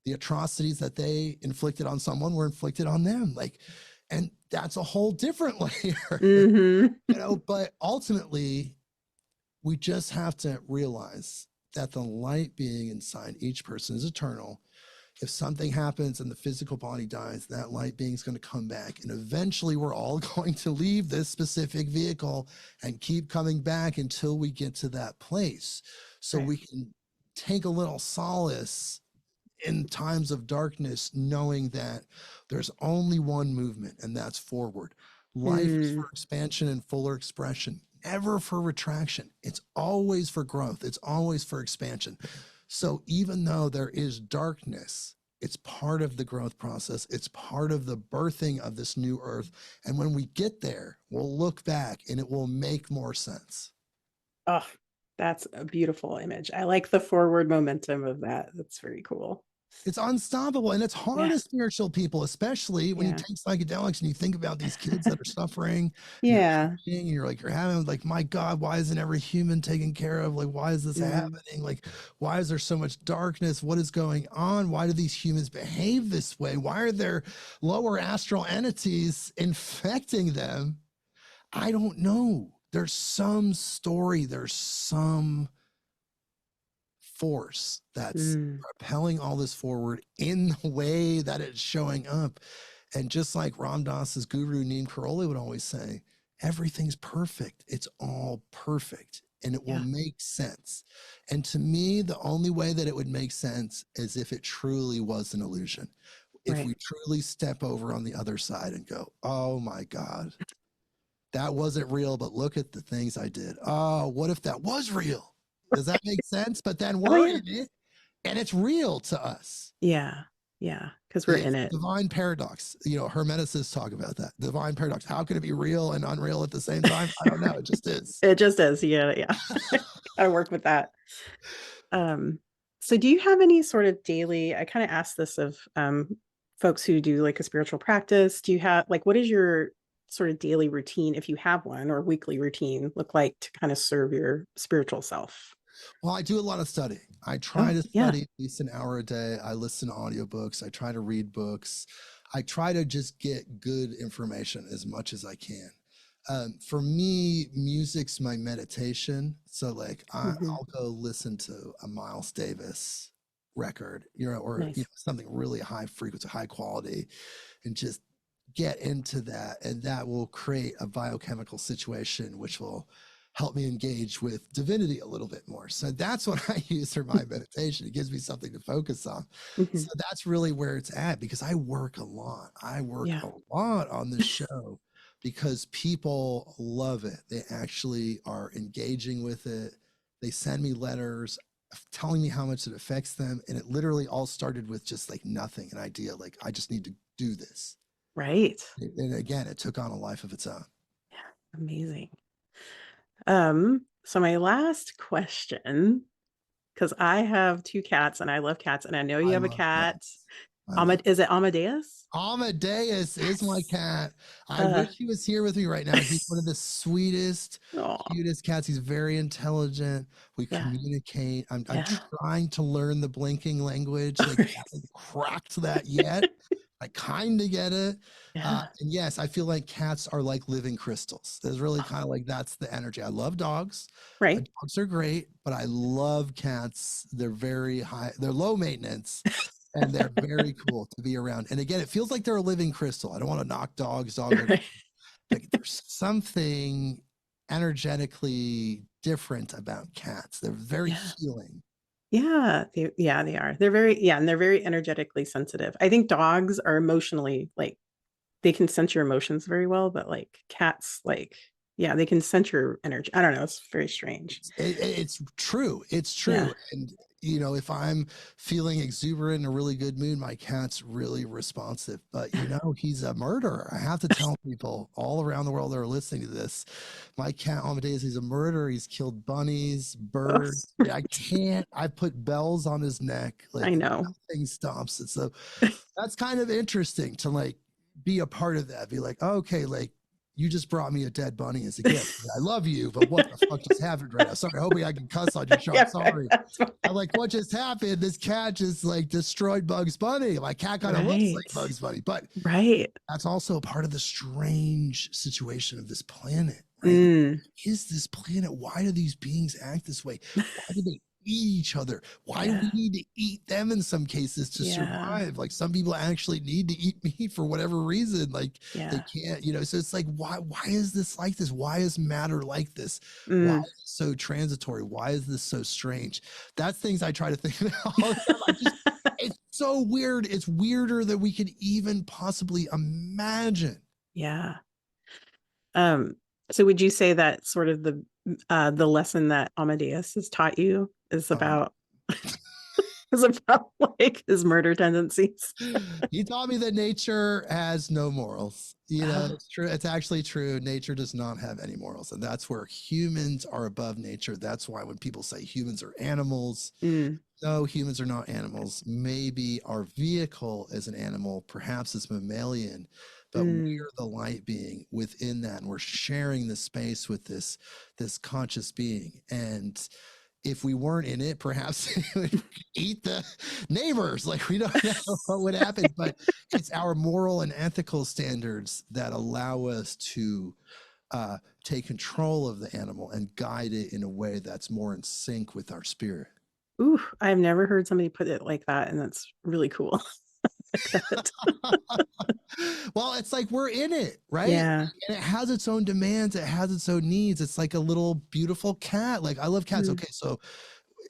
[SPEAKER 1] the atrocities that they inflicted on someone were inflicted on them. Like, and that's a whole different layer,
[SPEAKER 2] hmm
[SPEAKER 1] but ultimately, we just have to realize that the light being inside each person is eternal. If something happens and the physical body dies, that light being is going to come back. And eventually we're all going to leave this specific vehicle and keep coming back until we get to that place. So
[SPEAKER 2] Right.
[SPEAKER 1] we can take a little solace in times of darkness, knowing that there's only one movement, and that's forward. Life is
[SPEAKER 2] Mm,
[SPEAKER 1] for expansion and fuller expression, never for retraction. It's always for growth. It's always for expansion. So even though there is darkness, It's part of the growth process. It's part of the birthing of this new earth. And when we get there, we'll look back and it will make more sense.
[SPEAKER 2] Oh, that's a beautiful image. I like the forward momentum of that. That's very cool.
[SPEAKER 1] It's unstoppable, and it's hard
[SPEAKER 2] Yeah.
[SPEAKER 1] as spiritual people, especially when you
[SPEAKER 2] Yeah.
[SPEAKER 1] take psychedelics and you think about these kids that are suffering. You're
[SPEAKER 2] Yeah.
[SPEAKER 1] crying, and you're like, you're having like, my God, why isn't every human taken care of? Like, why is this
[SPEAKER 2] Mm.
[SPEAKER 1] happening? Like, why is there so much darkness? What is going on? Why do these humans behave this way? Why are there lower astral entities infecting them? I don't know. There's some story. There's some force that's propelling all this forward in the way that it's showing up. And just like Ram Dass's guru Neem Karoli would always say, everything's perfect. It's all perfect and it will make sense. And to me, the only way that it would make sense is if it truly was an illusion. If we truly step over on the other side and go, oh my God, that wasn't real, but look at the things I did. Oh, what if that was real? Does that make sense? But then we're in it and it's real to us.
[SPEAKER 2] Yeah. Yeah. Because we're in it.
[SPEAKER 1] Divine paradox. You know, Hermeticists talk about that. Divine paradox. How can it be real and unreal at the same time? I don't know. It just is.
[SPEAKER 2] It just is. Yeah. Yeah. Gotta work with that. So do you have any sort of daily, I kind of asked this of folks who do like a spiritual practice. Do you have like, what is your sort of daily routine, if you have one, or weekly routine look like to kind of serve your spiritual self?
[SPEAKER 1] Well, I do a lot of studying. I try to study at least an hour a day. I listen to audiobooks. I try to read books. I try to just get good information as much as I can. For me, music's my meditation. So like I'll go listen to a Miles Davis record, you know, or you know, something really high frequency, high quality, and just get into that. And that will create a biochemical situation, which will help me engage with divinity a little bit more. So that's what I use for my meditation. It gives me something to focus on. So that's really where it's at, because I work a lot. I work a lot on this show because people love it. They actually are engaging with it. They send me letters telling me how much it affects them. And it literally all started with just like nothing, an idea, like, I just need to do this.
[SPEAKER 2] Right.
[SPEAKER 1] And again, it took on a life of its own.
[SPEAKER 2] Yeah. Amazing. So my last question, because I have 2 cats and I love cats, and I know you have a cat. Is it Amadeus?
[SPEAKER 1] Amadeus is my cat. I wish he was here with me right now. He's one of the sweetest, cutest cats. He's very intelligent. We communicate. I'm trying to learn the blinking language. Like, I haven't cracked that yet. I kind of get it. And yes, I feel like cats are like living crystals. There's really kind of like, that's the energy. I love dogs.
[SPEAKER 2] Right.
[SPEAKER 1] Dogs are great, but I love cats. They're very high. They're low maintenance. And they're very cool to be around. And again, it feels like they're a living crystal. I don't want to knock dogs. Like, there's something energetically different about cats. They're very healing.
[SPEAKER 2] Yeah, they are. They're very, and they're very energetically sensitive. I think dogs are emotionally, like, they can sense your emotions very well, but like cats, like, they can sense your energy. I don't know. It's very strange.
[SPEAKER 1] It's true. It's true. Yeah. And, you know, if I'm feeling exuberant in a really good mood, my cat's really responsive. But, you know, he's a murderer. I have to tell people all around the world that are listening to this, my cat Amadeus, he's a murderer. He's killed bunnies, birds. I can't. I put bells on his neck. Like, I know. Nothing stops it. So that's kind of interesting to like be a part of that. Be like, okay, like, you just brought me a dead bunny as a gift. I love you, but what the fuck just happened right now? Sorry, hoping I can cuss on your show. I'm sorry. I'm like, what just happened? This cat just like destroyed Bugs Bunny. My cat kind of looks like Bugs Bunny, but that's also part of the strange situation of this planet. Right? Is this planet? Why do these beings act this way? Why do they eat each other? Why do we need to eat them in some cases to survive? Like, some people actually need to eat meat for whatever reason. Like, they can't, you know, so it's like, why is this like this? Why is matter like this? Why is it so transitory? Why is this so strange? That's things I try to think about all the time. It's so weird. It's weirder than we could even possibly imagine.
[SPEAKER 2] Yeah. So would you say that sort of the lesson that Amadeus has taught you is about was about like his murder tendencies.
[SPEAKER 1] He taught me that nature has no morals. You know,
[SPEAKER 2] Oh,
[SPEAKER 1] it's true. It's actually true. Nature does not have any morals. And that's where humans are above nature. That's why when people say humans are animals,
[SPEAKER 2] mm,
[SPEAKER 1] no, humans are not animals. Maybe our vehicle is an animal, perhaps it's mammalian, but
[SPEAKER 2] mm,
[SPEAKER 1] we're the light being within that. And we're sharing the space with this conscious being. And if we weren't in it, perhaps it would eat the neighbors. Like we don't know what would happen, but it's our moral and ethical standards that allow us to take control of the animal and guide it in a way that's more in sync with our spirit.
[SPEAKER 2] ooh, I've never heard somebody put it like that, and that's really cool. Like that.
[SPEAKER 1] Well, it's like we're in it, right?
[SPEAKER 2] Yeah.
[SPEAKER 1] And it has its own demands, it has its own needs. It's like a little beautiful cat. Like I love cats.
[SPEAKER 2] Mm.
[SPEAKER 1] Okay, so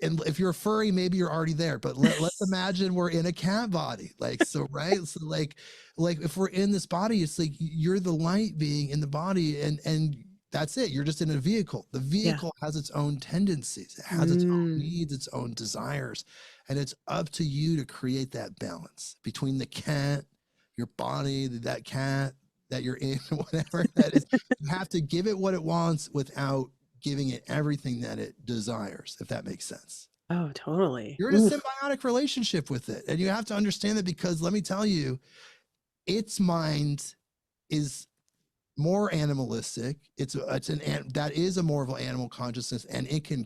[SPEAKER 1] and if you're a furry, maybe you're already there. But let's imagine we're in a cat body, like so, right? So like if we're in this body, it's like you're the light being in the body, and that's it. You're just in a vehicle. The
[SPEAKER 2] Yeah.
[SPEAKER 1] vehicle has its own tendencies, it has its own
[SPEAKER 2] Mm.
[SPEAKER 1] needs, its own desires, and it's up to you to create that balance between the cat, your body, that cat that you're in, whatever that is. You have to give it what it wants without giving it everything that it desires, if that makes sense.
[SPEAKER 2] Oh, totally.
[SPEAKER 1] You're in a
[SPEAKER 2] Oof.
[SPEAKER 1] symbiotic relationship with it. And you have to understand that because let me tell you, its mind is more animalistic. That is a more of an animal consciousness, and it can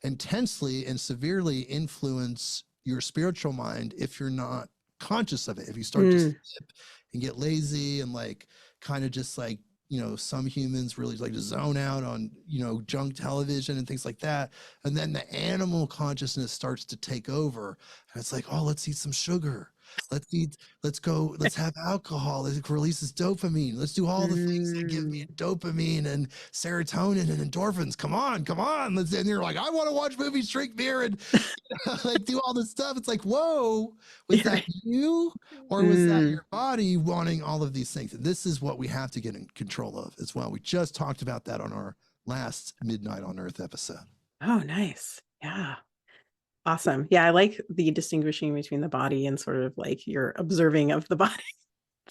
[SPEAKER 1] intensely and severely influence your spiritual mind if you're not conscious of it. If you start to
[SPEAKER 2] Mm.
[SPEAKER 1] slip and get lazy and like kind of just like some humans really like to zone out on junk television and things like that, and then the animal consciousness starts to take over, and it's like, oh, let's eat some sugar, let's have alcohol, it releases dopamine, let's do all the things that give me
[SPEAKER 2] Mm.
[SPEAKER 1] dopamine and serotonin and endorphins, come on, let's. And you're like, I want to watch movies, drink beer, and like do all this stuff. It's like, whoa, was that you, or was that
[SPEAKER 2] Mm.
[SPEAKER 1] your body wanting all of these things? And this is what we have to get in control of as well. We just talked about that on our last Midnight on Earth episode.
[SPEAKER 2] Oh, nice. Yeah. Awesome. Yeah, I like the distinguishing between the body and sort of like your observing of the body.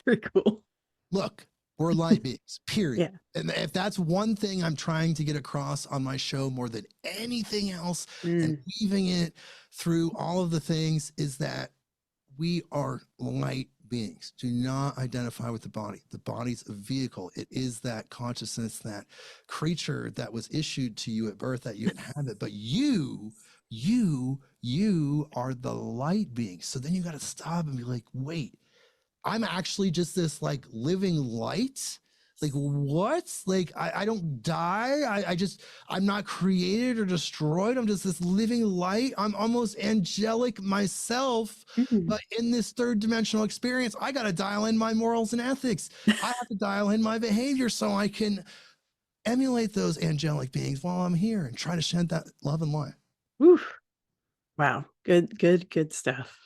[SPEAKER 2] Very cool.
[SPEAKER 1] Look, we're light beings, period.
[SPEAKER 2] Yeah.
[SPEAKER 1] And if that's one thing I'm trying to get across on my show more than anything else, and
[SPEAKER 2] Mm.
[SPEAKER 1] weaving it through all of the things, is that we are light beings. Do not identify with the body. The body's a vehicle. It is that consciousness, that creature that was issued to you at birth that you inhabit. But you are the light being. So then you got to stop and be like, wait, I'm actually just this like living light. Like what? Like I don't die. I'm not created or destroyed. I'm just this living light. I'm almost angelic myself,
[SPEAKER 2] Mm.
[SPEAKER 1] but in this third dimensional experience, I got to dial in my morals and ethics. I have to dial in my behavior so I can emulate those angelic beings while I'm here and try to shed that love and light.
[SPEAKER 2] Oof. Wow. Good stuff.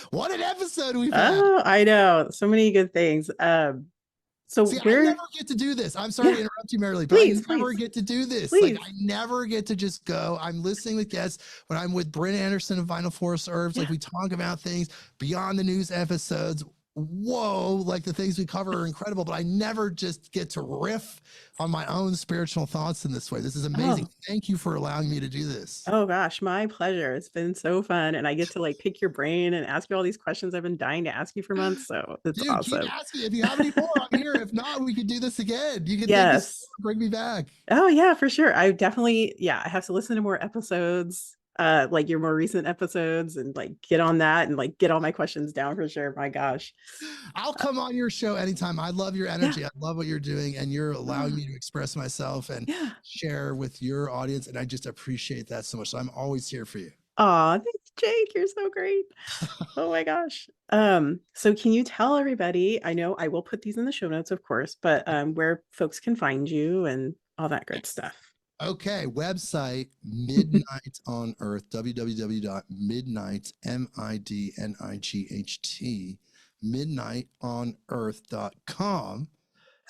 [SPEAKER 1] What an episode we've had.
[SPEAKER 2] Oh, I know. So many good things. So
[SPEAKER 1] See, I
[SPEAKER 2] where
[SPEAKER 1] never get to do this. I'm sorry
[SPEAKER 2] Yeah,
[SPEAKER 1] to interrupt you, Marilee, but
[SPEAKER 2] please,
[SPEAKER 1] I never
[SPEAKER 2] please,
[SPEAKER 1] get to do this.
[SPEAKER 2] please.
[SPEAKER 1] Like, I never get to just go. I'm listening with guests when I'm with Bryn Anderson of Vinyl Forest Herbs. Like,
[SPEAKER 2] Yeah.
[SPEAKER 1] we talk about things beyond the news episodes. Whoa, like the things we cover are incredible, but I never just get to riff on my own spiritual thoughts in this way. This is amazing.
[SPEAKER 2] Oh.
[SPEAKER 1] Thank you for allowing me to do this.
[SPEAKER 2] Oh gosh, my pleasure. It's been so fun. And I get to like pick your brain and ask you all these questions I've been dying to ask you for months. So it's
[SPEAKER 1] Dude, keep
[SPEAKER 2] awesome.
[SPEAKER 1] asking. If you have any more, I'm here. If not, we could do this again. You can take this,
[SPEAKER 2] Yes.
[SPEAKER 1] bring me back.
[SPEAKER 2] Oh yeah, for sure. I definitely, I have to listen to more episodes, like your more recent episodes, and like get on that and like get all my questions down for sure. My gosh.
[SPEAKER 1] I'll come on your show anytime. I love your
[SPEAKER 2] Yeah.
[SPEAKER 1] energy. I love what you're doing, and you're allowing me to express myself and
[SPEAKER 2] Yeah.
[SPEAKER 1] share with your audience. And I just appreciate that so much. So I'm always here for you.
[SPEAKER 2] Aw, thanks, Jake. You're so great. Oh my gosh. So can you tell everybody, I know I will put these in the show notes, of course, but where folks can find you and all that good stuff.
[SPEAKER 1] Okay, website Midnight on Earth, www.midnight, midnight, midnightonearth.com.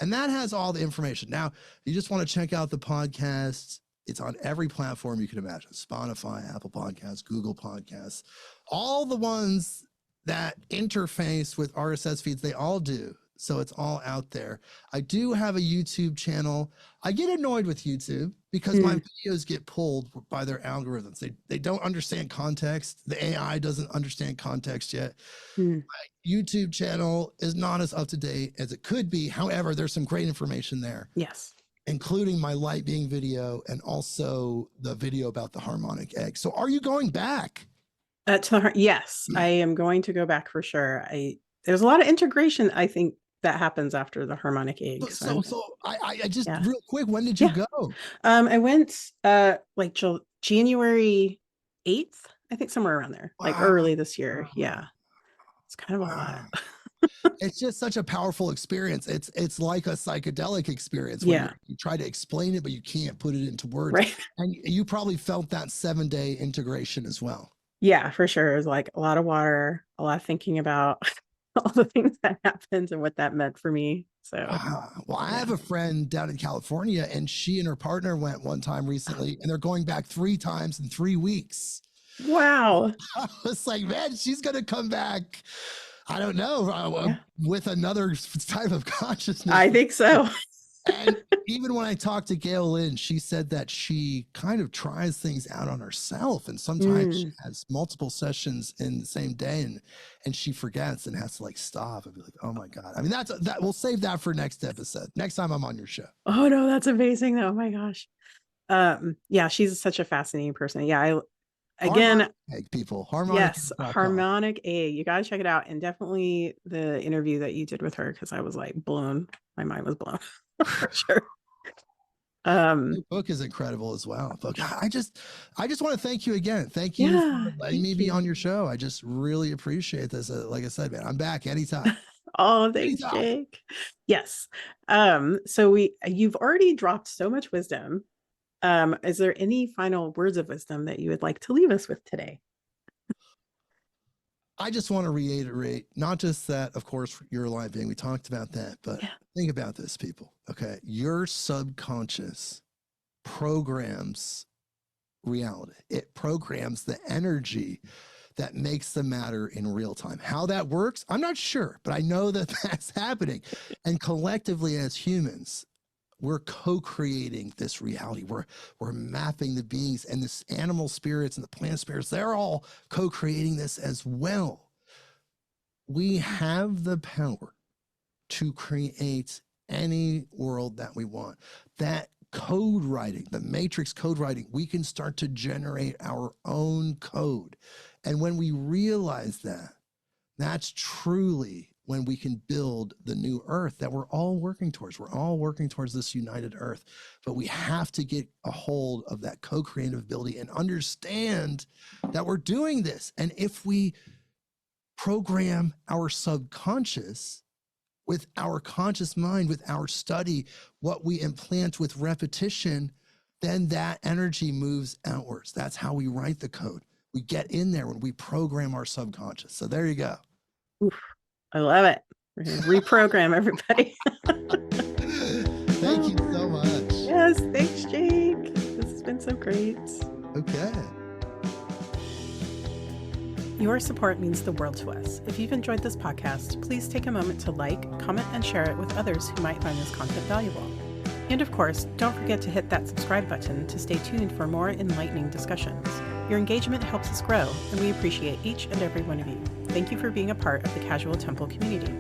[SPEAKER 1] And that has all the information. Now, you just want to check out the podcast, It's on every platform you can imagine: Spotify, Apple Podcasts, Google Podcasts, all the ones that interface with RSS feeds, they all do. So it's all out there. I do have a YouTube channel. I get annoyed with YouTube because my videos get pulled by their algorithms. They don't understand context. The AI doesn't understand context yet. My YouTube channel is not as up to date as it could be. However, there's some great information there.
[SPEAKER 2] Yes.
[SPEAKER 1] Including my light being video and also the video about the harmonic egg. So are you going back?
[SPEAKER 2] Yes, I am going to go back for sure. There's a lot of integration, I think, that happens after the harmonic egg.
[SPEAKER 1] So I just real quick, when did you go?
[SPEAKER 2] I went like January 8th, I think, somewhere around there, like early this year. Yeah. It's kind of a lot.
[SPEAKER 1] It's just such a powerful experience. It's like a psychedelic experience where you try to explain it, but you can't put it into words.
[SPEAKER 2] Right.
[SPEAKER 1] And you probably felt that 7-day integration as well.
[SPEAKER 2] Yeah, for sure. It was like a lot of water, a lot of thinking about all the things that happened and what that meant for me. So,
[SPEAKER 1] well, I have a friend down in California, and she and her partner went one time recently, and they're going back 3 times in 3 weeks.
[SPEAKER 2] Wow.
[SPEAKER 1] I was like, man, she's going to come back. I don't know, with another type of consciousness.
[SPEAKER 2] I think so.
[SPEAKER 1] And even when I talked to Gail Lynn, she said that she kind of tries things out on herself. And sometimes she has multiple sessions in the same day and she forgets and has to like stop and be like, oh my God. I mean, that we'll save that for next episode. Next time I'm on your show.
[SPEAKER 2] Oh no, that's amazing though. Oh my gosh. Yeah, she's such a fascinating person. Yeah.
[SPEAKER 1] Harmonic Egg, people.
[SPEAKER 2] Harmonic Egg. You gotta check it out. And definitely the interview that you did with her, because I was like blown. My mind was blown. For sure.
[SPEAKER 1] The book is incredible as well. But I just want to thank you again. Thank you for letting me be on your show. I just really appreciate this. Like I said, man, I'm back anytime.
[SPEAKER 2] Oh, thanks, Jake. Yes. So you've already dropped so much wisdom. Is there any final words of wisdom that you would like to leave us with today?
[SPEAKER 1] I just want to reiterate, not just that, of course, you're a live being, we talked about that, but think about this, people. Okay. Your subconscious programs reality. It programs the energy that makes the matter in real time. How that works, I'm not sure, but I know that that's happening. And collectively as humans, we're co-creating this reality. We're mapping the beings, and this animal spirits and the plant spirits, they're all co-creating this as well. We have the power to create any world that we want. That code writing, the matrix code writing, we can start to generate our own code. And when we realize that, that's truly when we can build the new earth that we're all working towards. We're all working towards this united earth, but we have to get a hold of that co-creative ability and understand that we're doing this. And if we program our subconscious with our conscious mind, with our study, what we implant with repetition, then that energy moves outwards. That's how we write the code. We get in there when we program our subconscious. So there you go.
[SPEAKER 2] Oof. I love it. We're going to reprogram everybody.
[SPEAKER 1] Thank you so much.
[SPEAKER 2] Yes, thanks, Jake. This has been so great.
[SPEAKER 1] Okay.
[SPEAKER 2] Your support means the world to us. If you've enjoyed this podcast, please take a moment to like, comment, and share it with others who might find this content valuable. And of course, don't forget to hit that subscribe button to stay tuned for more enlightening discussions. Your engagement helps us grow, and we appreciate each and every one of you. Thank you for being a part of the Casual Temple community.